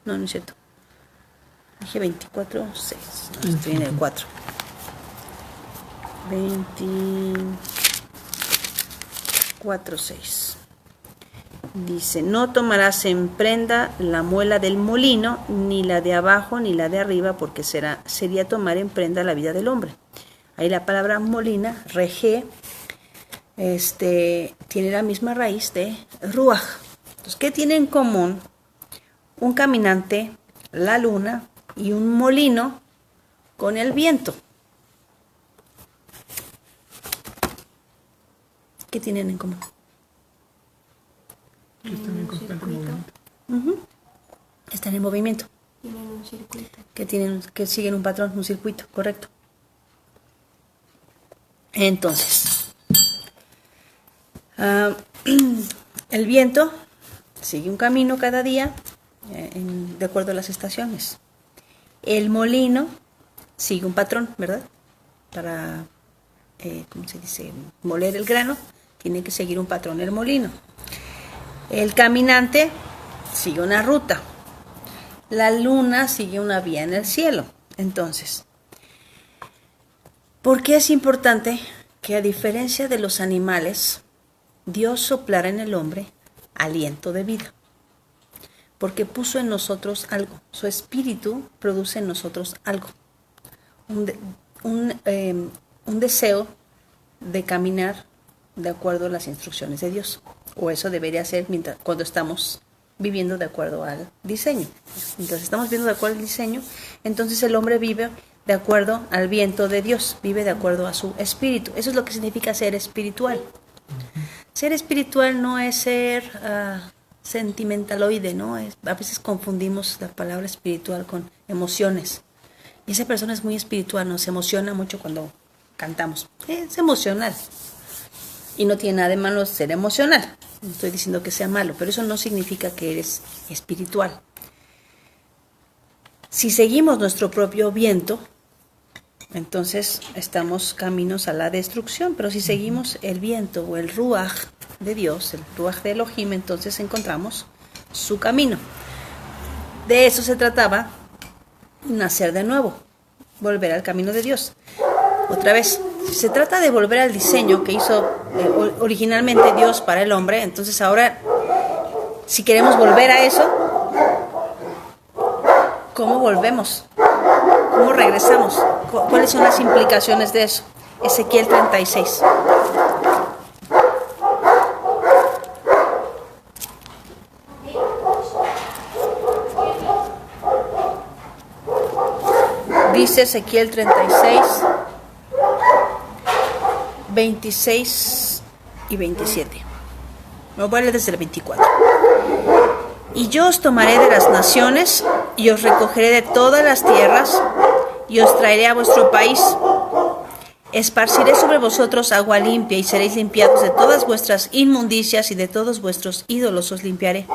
No es cierto. Dije 24:6. No, estoy en el 4. 24:6. Dice, no tomarás en prenda la muela del molino, ni la de abajo, ni la de arriba, porque sería tomar en prenda la vida del hombre. Ahí la palabra molina, regé, tiene la misma raíz de ruach. Entonces, ¿qué tiene en común un caminante, la luna, y un molino con el viento? ¿Qué tienen en común? Que están en constante movimiento. Están en movimiento. Tienen un circuito. Que siguen un patrón, un circuito, correcto. Entonces, el viento sigue un camino cada día de acuerdo a las estaciones. El molino sigue un patrón, ¿verdad? Para, ¿cómo se dice? Moler el grano, tiene que seguir un patrón el molino. El caminante sigue una ruta. La luna sigue una vía en el cielo. Entonces, ¿por qué es importante que, a diferencia de los animales, Dios soplara en el hombre aliento de vida? Porque puso en nosotros algo. Su espíritu produce en nosotros algo. Un deseo de caminar de acuerdo a las instrucciones de Dios. O eso debería ser cuando estamos viviendo de acuerdo al diseño. Entonces estamos viviendo de acuerdo al diseño, entonces el hombre vive de acuerdo al viento de Dios, vive de acuerdo a su espíritu. Eso es lo que significa ser espiritual. Ser espiritual no es ser sentimentaloide, ¿no? A veces confundimos la palabra espiritual con emociones. Y esa persona es muy espiritual, nos emociona mucho cuando cantamos. Es emocional. Y no tiene nada de malo ser emocional. No estoy diciendo que sea malo, pero eso no significa que eres espiritual. Si seguimos nuestro propio viento, entonces estamos caminos a la destrucción, pero si seguimos el viento o el ruaj de Dios, el ruaj de Elohim, entonces encontramos su camino. De eso se trataba, nacer de nuevo, volver al camino de Dios. Otra vez, si se trata de volver al diseño que hizo originalmente Dios para el hombre, entonces ahora, si queremos volver a eso, ¿cómo volvemos? ¿Cómo regresamos? ¿Cuáles son las implicaciones de eso? Ezequiel 36. Dice Ezequiel 36, 26 y 27. Me voy a leer desde el 24. Y yo os tomaré de las naciones, y os recogeré de todas las tierras, y os traeré a vuestro país. Esparciré sobre vosotros agua limpia, y seréis limpiados de todas vuestras inmundicias, y de todos vuestros ídolos os limpiaré.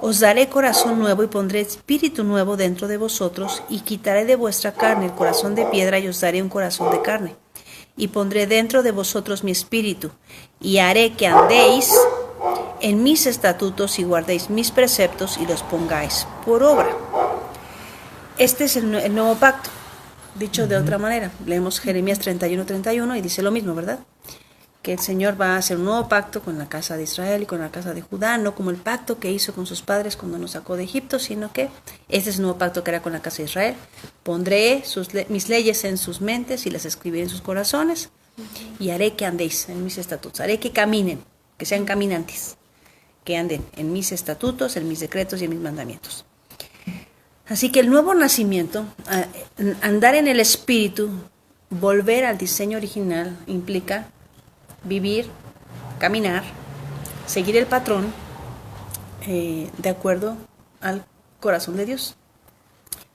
Os daré corazón nuevo, y pondré espíritu nuevo dentro de vosotros, y quitaré de vuestra carne el corazón de piedra, y os daré un corazón de carne. Y pondré dentro de vosotros mi espíritu, y haré que andéis en mis estatutos y guardéis mis preceptos y los pongáis por obra. Este es el nuevo pacto. Dicho de otra manera, leemos Jeremías 31 y dice lo mismo, ¿verdad? Que el Señor va a hacer un nuevo pacto con la casa de Israel y con la casa de Judá, no como el pacto que hizo con sus padres cuando nos sacó de Egipto, sino que este es el nuevo pacto que hará con la casa de Israel. Pondré mis leyes en sus mentes y las escribiré en sus corazones, y haré que andéis en mis estatutos, haré que caminen, que sean caminantes, que anden en mis estatutos, en mis decretos y en mis mandamientos. Así que el nuevo nacimiento, andar en el espíritu, volver al diseño original, implica vivir, caminar, seguir el patrón de acuerdo al corazón de Dios.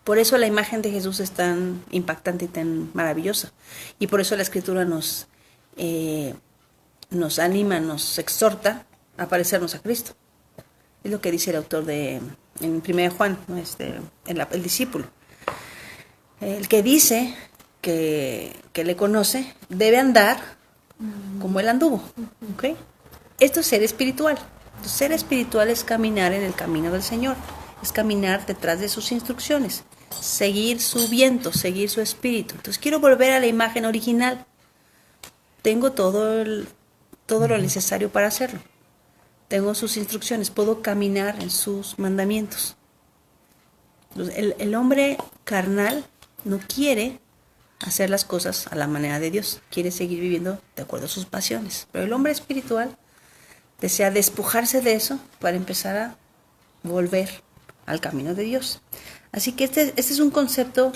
Por eso la imagen de Jesús es tan impactante y tan maravillosa. Y por eso la Escritura nos anima, nos exhorta a parecernos a Cristo. Es lo que dice el autor en 1 Juan, ¿no? El discípulo. El que dice que le conoce debe andar como él anduvo. ¿Okay? Esto es ser espiritual. Entonces, ser espiritual es caminar en el camino del Señor. Es caminar detrás de sus instrucciones. Seguir su viento, seguir su espíritu. Entonces quiero volver a la imagen original. Tengo todo lo necesario para hacerlo. Tengo sus instrucciones, puedo caminar en sus mandamientos. El hombre carnal no quiere hacer las cosas a la manera de Dios, quiere seguir viviendo de acuerdo a sus pasiones. Pero el hombre espiritual desea despojarse de eso para empezar a volver al camino de Dios. Así que este es un concepto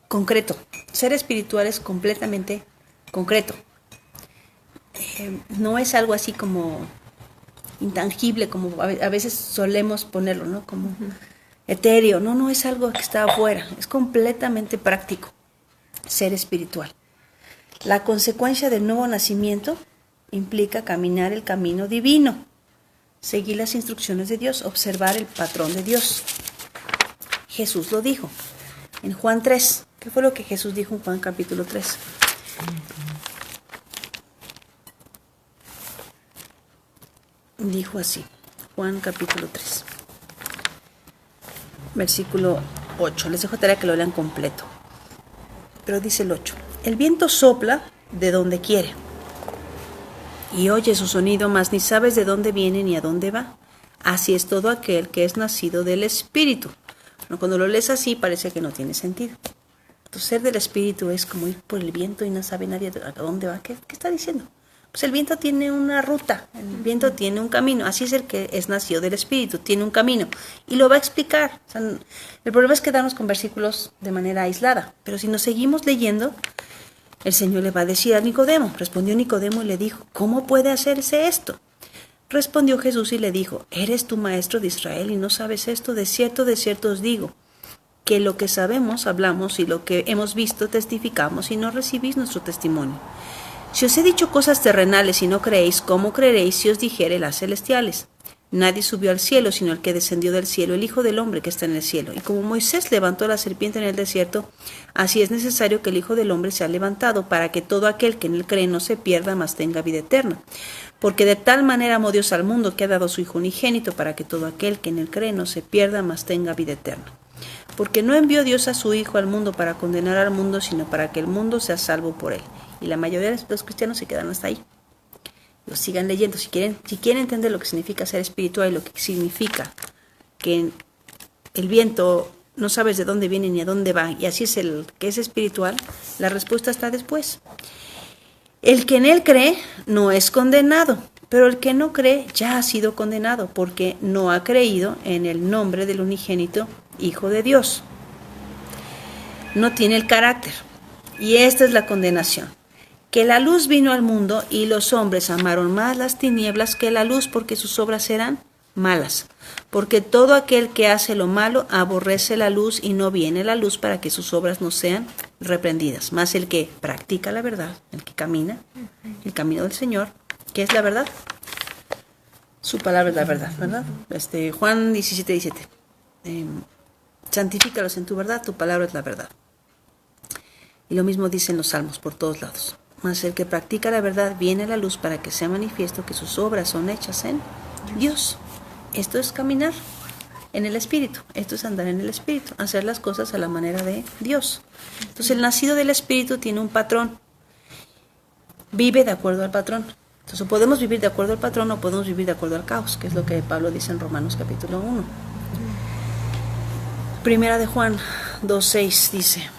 concreto. Ser espiritual es completamente concreto. No es algo así como intangible, como a veces solemos ponerlo, ¿no? Como etéreo. No es algo que está afuera, es completamente práctico, ser espiritual. La consecuencia del nuevo nacimiento implica caminar el camino divino, seguir las instrucciones de Dios, observar el patrón de Dios. Jesús lo dijo en Juan 3. ¿Qué fue lo que Jesús dijo en Juan capítulo 3? Dijo así, Juan capítulo 3, versículo 8. Les dejo tarea que lo lean completo. Pero dice el 8. El viento sopla de donde quiere y oye su sonido, mas ni sabes de dónde viene ni a dónde va. Así es todo aquel que es nacido del Espíritu. Bueno, cuando lo lees así parece que no tiene sentido. Entonces, ser del Espíritu es como ir por el viento y no sabe nadie a dónde va. ¿Qué está diciendo? Pues el viento tiene una ruta, el viento tiene un camino. Así es el que es nacido del Espíritu, tiene un camino. Y lo va a explicar. O sea, el problema es quedarnos con versículos de manera aislada. Pero si nos seguimos leyendo, el Señor le va a decir a Nicodemo. Respondió Nicodemo y le dijo, ¿cómo puede hacerse esto? Respondió Jesús y le dijo, ¿eres tú maestro de Israel y no sabes esto? De cierto os digo, que lo que sabemos hablamos y lo que hemos visto testificamos y no recibís nuestro testimonio. Si os he dicho cosas terrenales y no creéis, ¿cómo creeréis si os dijere las celestiales? Nadie subió al cielo, sino el que descendió del cielo, el Hijo del Hombre que está en el cielo. Y como Moisés levantó la serpiente en el desierto, así es necesario que el Hijo del Hombre sea levantado, para que todo aquel que en él cree no se pierda, mas tenga vida eterna. Porque de tal manera amó Dios al mundo, que ha dado a su Hijo unigénito, para que todo aquel que en él cree no se pierda, mas tenga vida eterna. Porque no envió Dios a su Hijo al mundo para condenar al mundo, sino para que el mundo sea salvo por él. Y la mayoría de los cristianos se quedan hasta ahí. Lo sigan leyendo. Si quieren entender lo que significa ser espiritual y lo que significa que el viento no sabes de dónde viene ni a dónde va, y así es el que es espiritual, la respuesta está después. El que en él cree no es condenado, pero el que no cree ya ha sido condenado, porque no ha creído en el nombre del unigénito Hijo de Dios. No tiene el carácter. Y esta es la condenación: que la luz vino al mundo y los hombres amaron más las tinieblas que la luz, porque sus obras eran malas. Porque todo aquel que hace lo malo aborrece la luz y no viene a la luz, para que sus obras no sean reprendidas. Mas el que practica la verdad, el que camina el camino del Señor, ¿qué es la verdad? Su palabra es la verdad, ¿verdad? Juan 17:17. Santifícalos en tu verdad, tu palabra es la verdad. Y lo mismo dicen los salmos por todos lados. Mas el que practica la verdad viene a la luz, para que sea manifiesto que sus obras son hechas en Dios. Esto es caminar en el Espíritu. Esto es andar en el Espíritu. Hacer las cosas a la manera de Dios. Entonces el nacido del Espíritu tiene un patrón. Vive de acuerdo al patrón. Entonces o podemos vivir de acuerdo al patrón o podemos vivir de acuerdo al caos, que es lo que Pablo dice en Romanos capítulo 1. Primera de Juan 2:6 dice: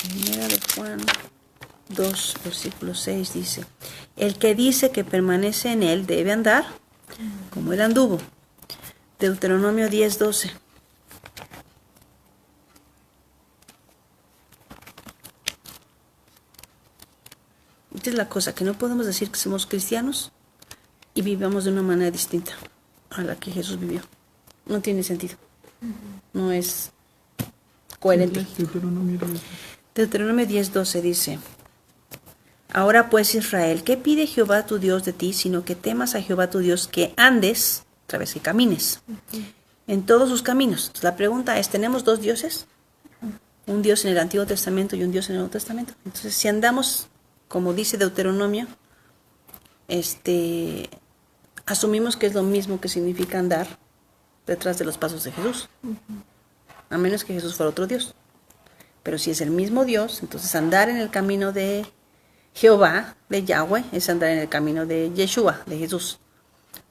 Primera de Juan 2, versículo 6 dice: el que dice que permanece en él debe andar como él anduvo. Deuteronomio 10:12. Esta es la cosa, que no podemos decir que somos cristianos y vivamos de una manera distinta a la que Jesús vivió. No tiene sentido. No es coherente. Deuteronomio 10:12 dice: ahora pues, Israel, ¿qué pide Jehová tu Dios de ti? Sino que temas a Jehová tu Dios, que andes, otra vez que camines, en todos sus caminos. Entonces, la pregunta es, ¿tenemos dos dioses? Un Dios en el Antiguo Testamento y un Dios en el Nuevo Testamento. Entonces, si andamos, como dice Deuteronomio, asumimos que es lo mismo que significa andar detrás de los pasos de Jesús. A menos que Jesús fuera otro Dios. Pero si es el mismo Dios, entonces andar en el camino de Jehová, de Yahweh, es andar en el camino de Yeshua, de Jesús.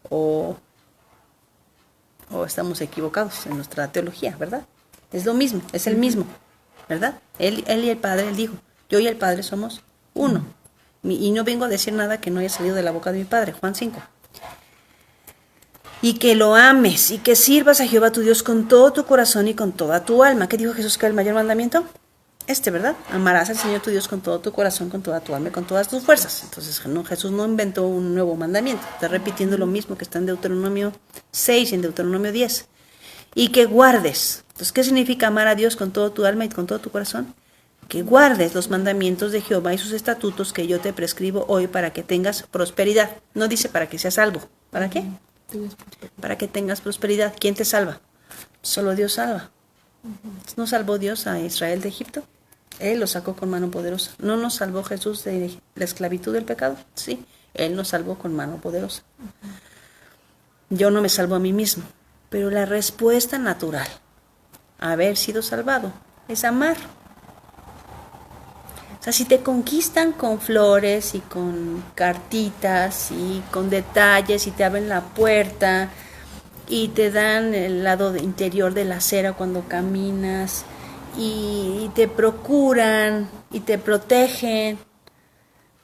O estamos equivocados en nuestra teología, ¿verdad? Es lo mismo, es el mismo, ¿verdad? Él y el Padre, él dijo, yo y el Padre somos uno. Y no vengo a decir nada que no haya salido de la boca de mi Padre, Juan 5. Y que lo ames y que sirvas a Jehová tu Dios con todo tu corazón y con toda tu alma. ¿Qué dijo Jesús que era el mayor mandamiento? ¿Verdad? Amarás al Señor tu Dios con todo tu corazón, con toda tu alma y con todas tus fuerzas. Entonces Jesús no inventó un nuevo mandamiento. Está repitiendo lo mismo que está en Deuteronomio 6 y en Deuteronomio 10. Y que guardes. Entonces, ¿qué significa amar a Dios con todo tu alma y con todo tu corazón? Que guardes los mandamientos de Jehová y sus estatutos que yo te prescribo hoy, para que tengas prosperidad. No dice para que seas salvo. ¿Para qué? Para que tengas prosperidad. ¿Quién te salva? Solo Dios salva. ¿No salvó Dios a Israel de Egipto? Él lo sacó con mano poderosa. ¿No nos salvó Jesús de la esclavitud del pecado? Sí, Él nos salvó con mano poderosa. Yo no me salvo a mí mismo, pero la respuesta natural a haber sido salvado es amar. O sea, si te conquistan con flores y con cartitas y con detalles y te abren la puerta y te dan el lado interior de la acera cuando caminas y te procuran y te protegen,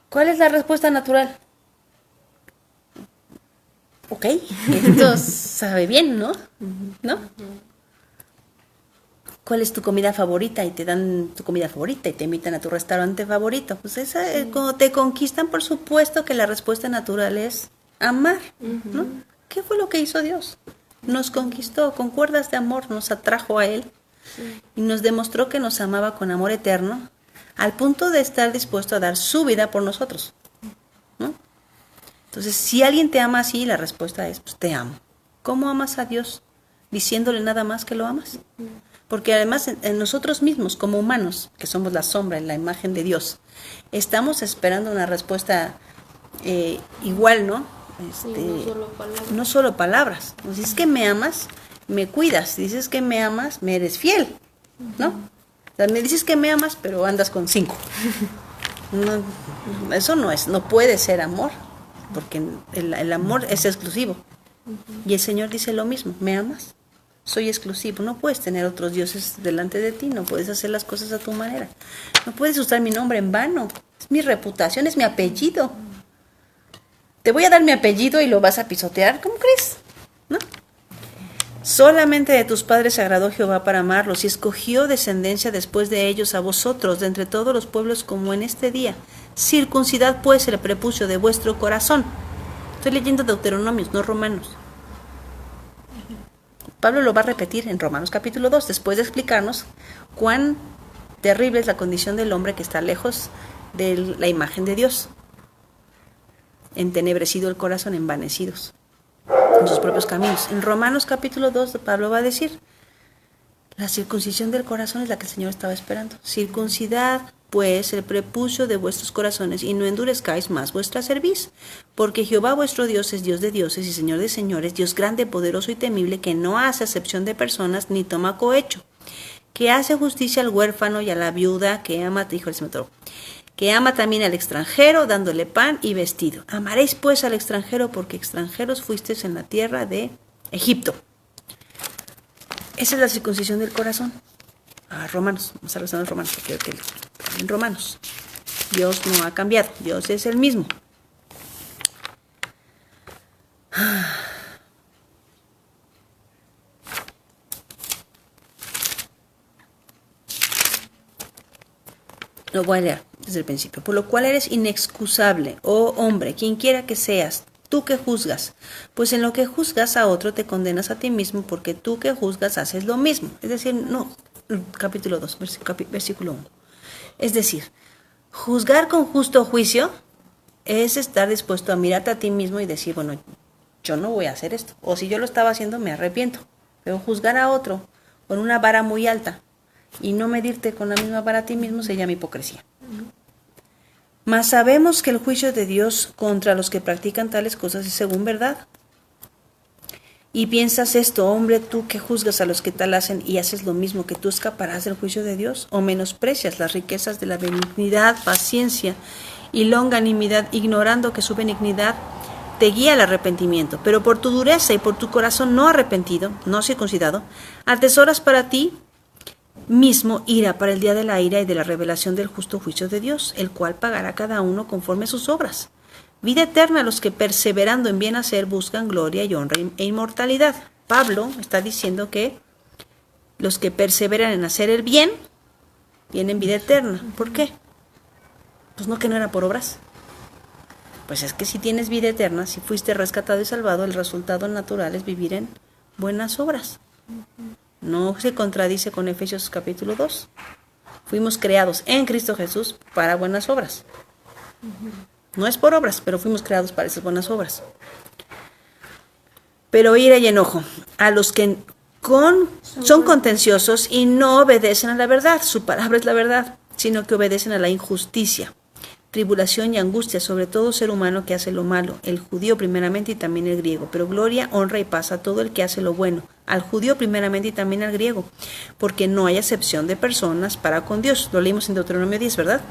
¿cuál es la respuesta natural? Ok, esto sabe bien, ¿no? ¿No? ¿Cuál es tu comida favorita? Y te dan tu comida favorita y te invitan a tu restaurante favorito. Pues cuando te conquistan, por supuesto que la respuesta natural es amar, ¿no? ¿Qué fue lo que hizo Dios? nos conquistó, con cuerdas de amor nos atrajo a Él y nos demostró que nos amaba con amor eterno, al punto de estar dispuesto a dar su vida por nosotros, ¿no? Entonces, si alguien te ama así, la respuesta es, pues te amo. ¿Cómo amas a Dios? Diciéndole nada más que lo amas. Porque además en nosotros mismos, como humanos, que somos la sombra en la imagen de Dios, estamos esperando una respuesta igual, ¿no? No solo palabras. Dices que me amas, me cuidas. Dices que me amas, me eres fiel, ¿no? O sea, me dices que me amas, pero andas con 5. No, eso no puede ser amor, porque el amor es exclusivo. Y el Señor dice lo mismo, ¿me amas? Soy exclusivo, no puedes tener otros dioses delante de ti, no puedes hacer las cosas a tu manera, no puedes usar mi nombre en vano, es mi reputación, es mi apellido. Te voy a dar mi apellido y lo vas a pisotear, ¿cómo crees? ¿No? Solamente de tus padres se agradó Jehová para amarlos y escogió descendencia después de ellos a vosotros, de entre todos los pueblos como en este día. Circuncidad pues el prepucio de vuestro corazón. Estoy leyendo Deuteronomios, no Romanos. Pablo lo va a repetir en Romanos capítulo 2, después de explicarnos cuán terrible es la condición del hombre que está lejos de la imagen de Dios. Entenebrecido el corazón, envanecidos en sus propios caminos. En Romanos capítulo 2, Pablo va a decir, la circuncisión del corazón es la que el Señor estaba esperando. Circuncidad pues el prepucio de vuestros corazones y no endurezcáis más vuestra cerviz, porque Jehová vuestro Dios es Dios de dioses y Señor de señores, Dios grande, poderoso y temible, que no hace acepción de personas ni toma cohecho, que hace justicia al huérfano y a la viuda, que ama, que ama también al extranjero, dándole pan y vestido. Amaréis pues al extranjero, porque extranjeros fuisteis en la tierra de Egipto. Esa es la circuncisión del corazón. Romanos, vamos a rezar en Romanos, porque en Romanos Dios no ha cambiado, Dios es el mismo. Lo voy a leer desde el principio. Por lo cual eres inexcusable, oh hombre, quien quiera que seas, tú que juzgas, pues en lo que juzgas a otro te condenas a ti mismo, porque tú que juzgas haces lo mismo. Es decir, no, capítulo 2, versículo 1. Es decir, juzgar con justo juicio es estar dispuesto a mirarte a ti mismo y decir, bueno, yo no voy a hacer esto. O si yo lo estaba haciendo, me arrepiento. Pero juzgar a otro con una vara muy alta y no medirte con la misma vara a ti mismo se llama hipocresía. Mas sabemos que el juicio de Dios contra los que practican tales cosas es según verdad. Y piensas esto, hombre, tú que juzgas a los que tal hacen y haces lo mismo, que tú escaparás del juicio de Dios, o menosprecias las riquezas de la benignidad, paciencia y longanimidad, ignorando que su benignidad te guía al arrepentimiento, pero por tu dureza y por tu corazón no arrepentido, no circuncidado, atesoras para ti mismo ira para el día de la ira y de la revelación del justo juicio de Dios, el cual pagará cada uno conforme a sus obras. Vida eterna a los que perseverando en bien hacer buscan gloria y honra e inmortalidad. Pablo está diciendo que los que perseveran en hacer el bien tienen vida eterna. ¿Por qué? Pues no, que no era por obras. Pues es que si tienes vida eterna, si fuiste rescatado y salvado, el resultado natural es vivir en buenas obras. No se contradice con Efesios capítulo 2. Fuimos creados en Cristo Jesús para buenas obras. No es por obras, pero fuimos creados para esas buenas obras. Pero ira y enojo a los que son contenciosos y no obedecen a la verdad. Su palabra es la verdad, sino que obedecen a la injusticia. Tribulación y angustia sobre todo ser humano que hace lo malo, el judío primeramente y también el griego, pero gloria, honra y paz a todo el que hace lo bueno, al judío primeramente y también al griego, porque no hay acepción de personas para con Dios. Lo leímos en Deuteronomio 10, ¿verdad?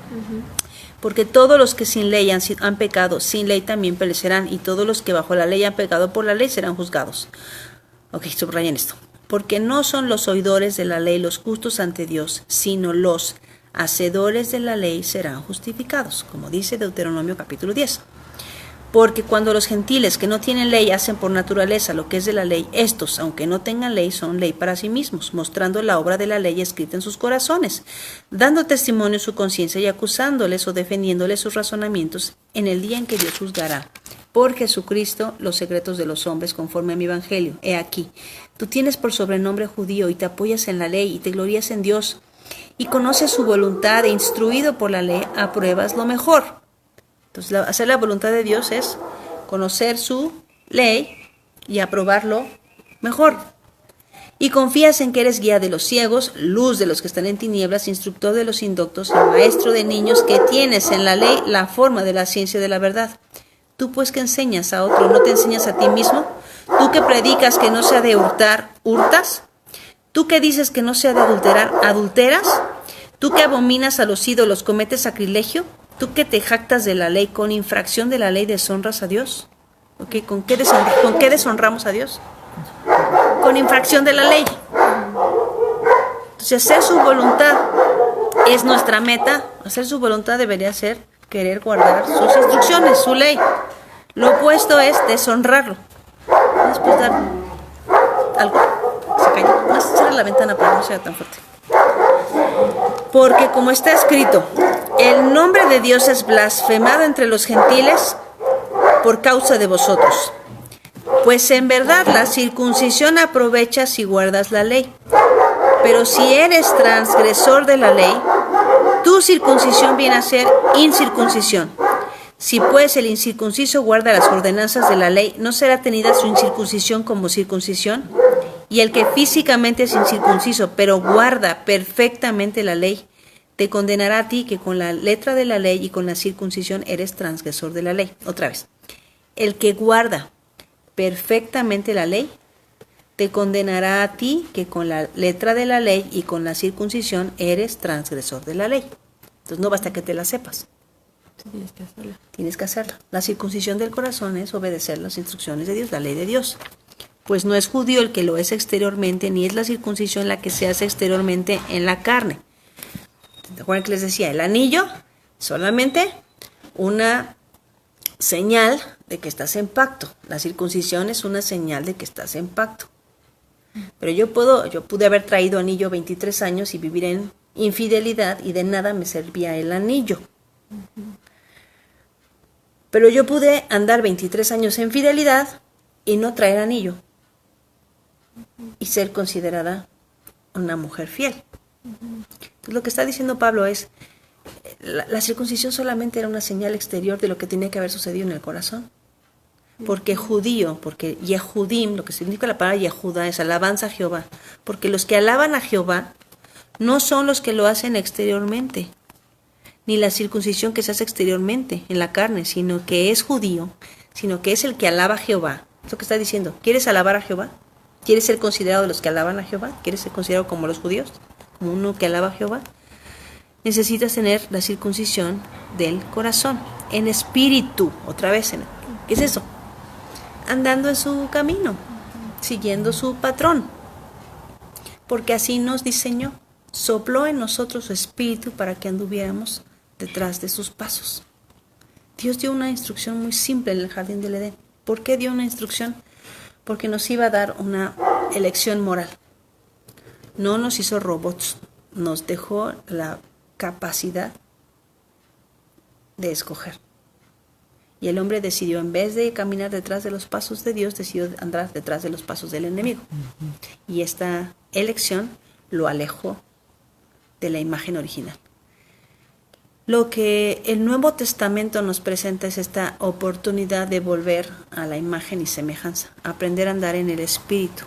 Porque todos los que sin ley han pecado, sin ley también perecerán, y todos los que bajo la ley han pecado por la ley serán juzgados. Ok, subrayen esto. Porque no son los oidores de la ley los justos ante Dios, sino los hacedores de la ley serán justificados, como dice Deuteronomio capítulo 10. Porque cuando los gentiles que no tienen ley hacen por naturaleza lo que es de la ley, estos, aunque no tengan ley, son ley para sí mismos, mostrando la obra de la ley escrita en sus corazones, dando testimonio en su conciencia y acusándoles o defendiéndoles sus razonamientos en el día en que Dios juzgará por Jesucristo los secretos de los hombres conforme a mi evangelio. He aquí, tú tienes por sobrenombre judío y te apoyas en la ley y te glorías en Dios y conoces su voluntad e instruido por la ley apruebas lo mejor. Entonces, hacer la voluntad de Dios es conocer su ley y aprobarlo mejor. Y confías en que eres guía de los ciegos, luz de los que están en tinieblas, instructor de los indoctos y maestro de niños, que tienes en la ley la forma de la ciencia de la verdad. Tú pues que enseñas a otro, ¿no te enseñas a ti mismo? Tú que predicas que no se ha de hurtar, ¿hurtas? Tú que dices que no se ha de adulterar, ¿adulteras? Tú que abominas a los ídolos, ¿cometes sacrilegio? Tú que te jactas de la ley, con infracción de la ley deshonras a Dios. ¿Okay? ¿Con qué deshonramos a Dios? Con infracción de la ley. Entonces, hacer su voluntad es nuestra meta. Hacer su voluntad debería ser querer guardar sus instrucciones, su ley. Lo opuesto es deshonrarlo. Después dar algo. Se cayó. Más cierra la ventana para que no sea tan fuerte. Porque como está escrito, el nombre de Dios es blasfemado entre los gentiles por causa de vosotros. Pues en verdad la circuncisión aprovecha si guardas la ley. Pero si eres transgresor de la ley, tu circuncisión viene a ser incircuncisión. Si pues el incircunciso guarda las ordenanzas de la ley, ¿no será tenida su incircuncisión como circuncisión? Y el que físicamente es incircunciso, pero guarda perfectamente la ley, te condenará a ti que con la letra de la ley y con la circuncisión eres transgresor de la ley. Otra vez. El que guarda perfectamente la ley, te condenará a ti que con la letra de la ley y con la circuncisión eres transgresor de la ley. Entonces no basta que te la sepas. Sí, tienes que hacerla. Tienes que hacerla. La circuncisión del corazón es obedecer las instrucciones de Dios, la ley de Dios. Pues no es judío el que lo es exteriormente, ni es la circuncisión la que se hace exteriormente en la carne. ¿Te acuerdan que les decía? El anillo, solamente una señal de que estás en pacto. La circuncisión es una señal de que estás en pacto. Pero yo pude haber traído anillo 23 años y vivir en infidelidad y de nada me servía el anillo. Pero yo pude andar 23 años en fidelidad y no traer anillo y ser considerada una mujer fiel. Entonces, lo que está diciendo Pablo es, la circuncisión solamente era una señal exterior de lo que tenía que haber sucedido en el corazón. Porque judío, porque Yehudim, lo que significa la palabra Yehuda es alabanza a Jehová. Porque los que alaban a Jehová no son los que lo hacen exteriormente, ni la circuncisión que se hace exteriormente en la carne, sino que es judío, sino que es el que alaba a Jehová. Es lo que está diciendo. ¿Quieres alabar a Jehová? ¿Quieres ser considerado de los que alaban a Jehová? ¿Quieres ser considerado como los judíos? Como uno que alaba a Jehová. Necesitas tener la circuncisión del corazón, en espíritu, otra vez. ¿Qué es eso? Andando en su camino, siguiendo su patrón, porque así nos diseñó, sopló en nosotros su espíritu para que anduviéramos detrás de sus pasos. Dios dio una instrucción muy simple en el jardín del Edén. ¿Por qué dio una instrucción? Porque nos iba a dar una elección moral. No nos hizo robots, nos dejó la capacidad de escoger. Y el hombre decidió, en vez de caminar detrás de los pasos de Dios, decidió andar detrás de los pasos del enemigo. Y esta elección lo alejó de la imagen original. Lo que el Nuevo Testamento nos presenta es esta oportunidad de volver a la imagen y semejanza, aprender a andar en el espíritu.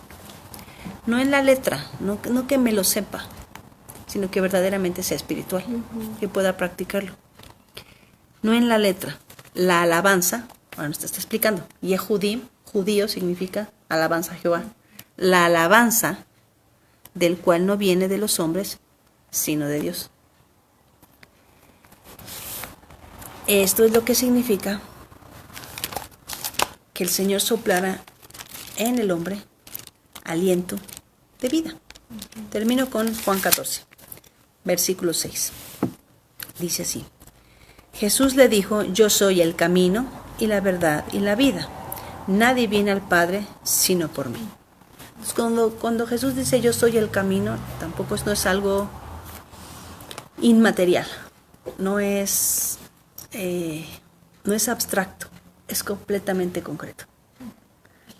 No en la letra, no que me lo sepa, sino que verdaderamente sea espiritual, que pueda practicarlo. No en la letra. La alabanza, bueno, te está explicando, Yehudim, judío significa alabanza a Jehová. La alabanza del cual no viene de los hombres, sino de Dios. Esto es lo que significa que el Señor soplara en el hombre aliento de vida. Termino con Juan 14, versículo 6. Dice así. Jesús le dijo, yo soy el camino y la verdad y la vida. Nadie viene al Padre sino por mí. Entonces, cuando Jesús dice yo soy el camino, tampoco no es algo inmaterial, no es abstracto, es completamente concreto.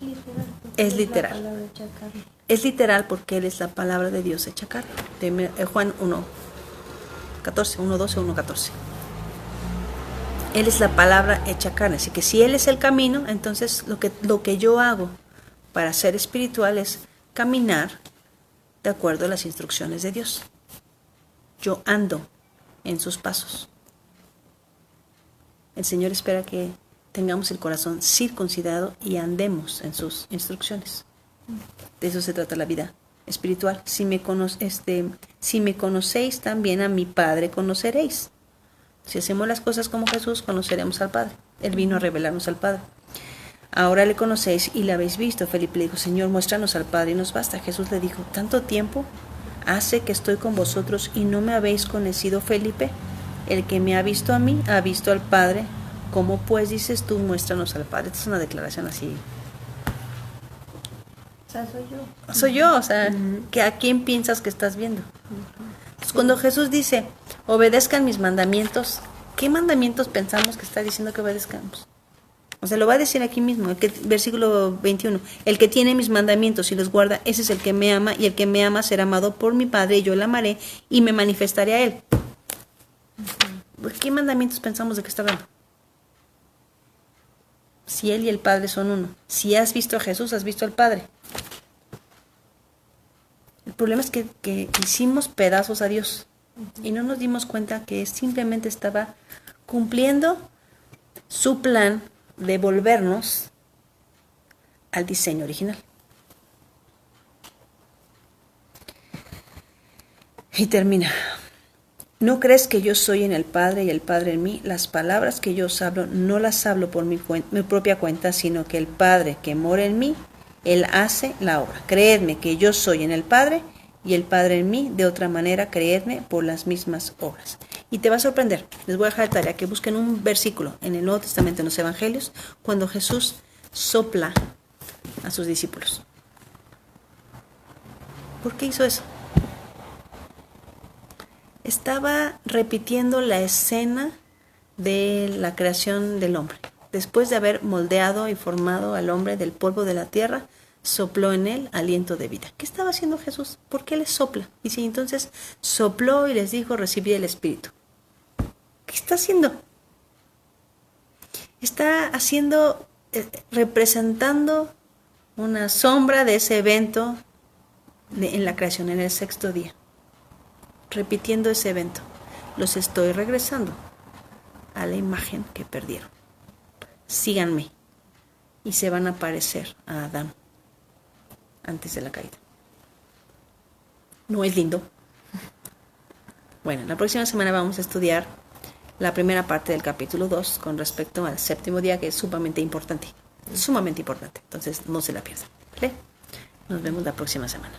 Es literal. Es literal. La palabra hecha carne. Es literal porque Él es la palabra de Dios hecha carne. De Juan 1:14, 1:12, 1:14. Él es la palabra hecha carne. Así que si Él es el camino, entonces lo que yo hago para ser espiritual es caminar de acuerdo a las instrucciones de Dios. Yo ando en sus pasos. El Señor espera que tengamos el corazón circuncidado y andemos en sus instrucciones. De eso se trata la vida espiritual. Si me conocéis, también a mi Padre conoceréis. Si hacemos las cosas como Jesús, conoceremos al Padre. Él vino a revelarnos al Padre. Ahora le conocéis y le habéis visto. Felipe le dijo, Señor, muéstranos al Padre y nos basta. Jesús le dijo, ¿tanto tiempo hace que estoy con vosotros y no me habéis conocido, Felipe? El que me ha visto a mí, ha visto al Padre. ¿Cómo pues dices tú, muéstranos al Padre? Esta es una declaración así. O sea, soy yo. Soy yo, o sea, ¿a quién piensas que estás viendo? Entonces, cuando Jesús dice, obedezcan mis mandamientos, ¿qué mandamientos pensamos que está diciendo que obedezcamos? O sea, lo va a decir aquí mismo, versículo 21. El que tiene mis mandamientos y los guarda, ese es el que me ama, y el que me ama será amado por mi Padre, y yo le amaré y me manifestaré a él. ¿Qué mandamientos pensamos de que está hablando? Si Él y el Padre son uno. Si has visto a Jesús, has visto al Padre. El problema es que hicimos pedazos a Dios y no nos dimos cuenta que simplemente estaba cumpliendo su plan de volvernos al diseño original. Y termina. ¿No crees que yo soy en el Padre y el Padre en mí? Las palabras que yo os hablo no las hablo por mi propia cuenta, sino que el Padre que mora en mí, Él hace la obra. Creedme que yo soy en el Padre y el Padre en mí. De otra manera, creedme por las mismas obras. Y te va a sorprender. Les voy a dejar de tarea que busquen un versículo en el Nuevo Testamento, en los Evangelios, cuando Jesús sopla a sus discípulos. ¿Por qué hizo eso? Estaba repitiendo la escena de la creación del hombre. Después de haber moldeado y formado al hombre del polvo de la tierra, sopló en él aliento de vida. ¿Qué estaba haciendo Jesús? ¿Por qué les sopla? Y si entonces sopló y les dijo, recibid el Espíritu. ¿Qué está haciendo? Está haciendo, representando una sombra de ese evento en la creación, en el sexto día. Repitiendo ese evento, los estoy regresando a la imagen que perdieron. Síganme y se van a parecer a Adán antes de la caída. ¿No es lindo? Bueno, la próxima semana vamos a estudiar la primera parte del capítulo 2 con respecto al séptimo día, que es sumamente importante. Entonces no se la pierdan, ¿vale? Nos vemos la próxima semana.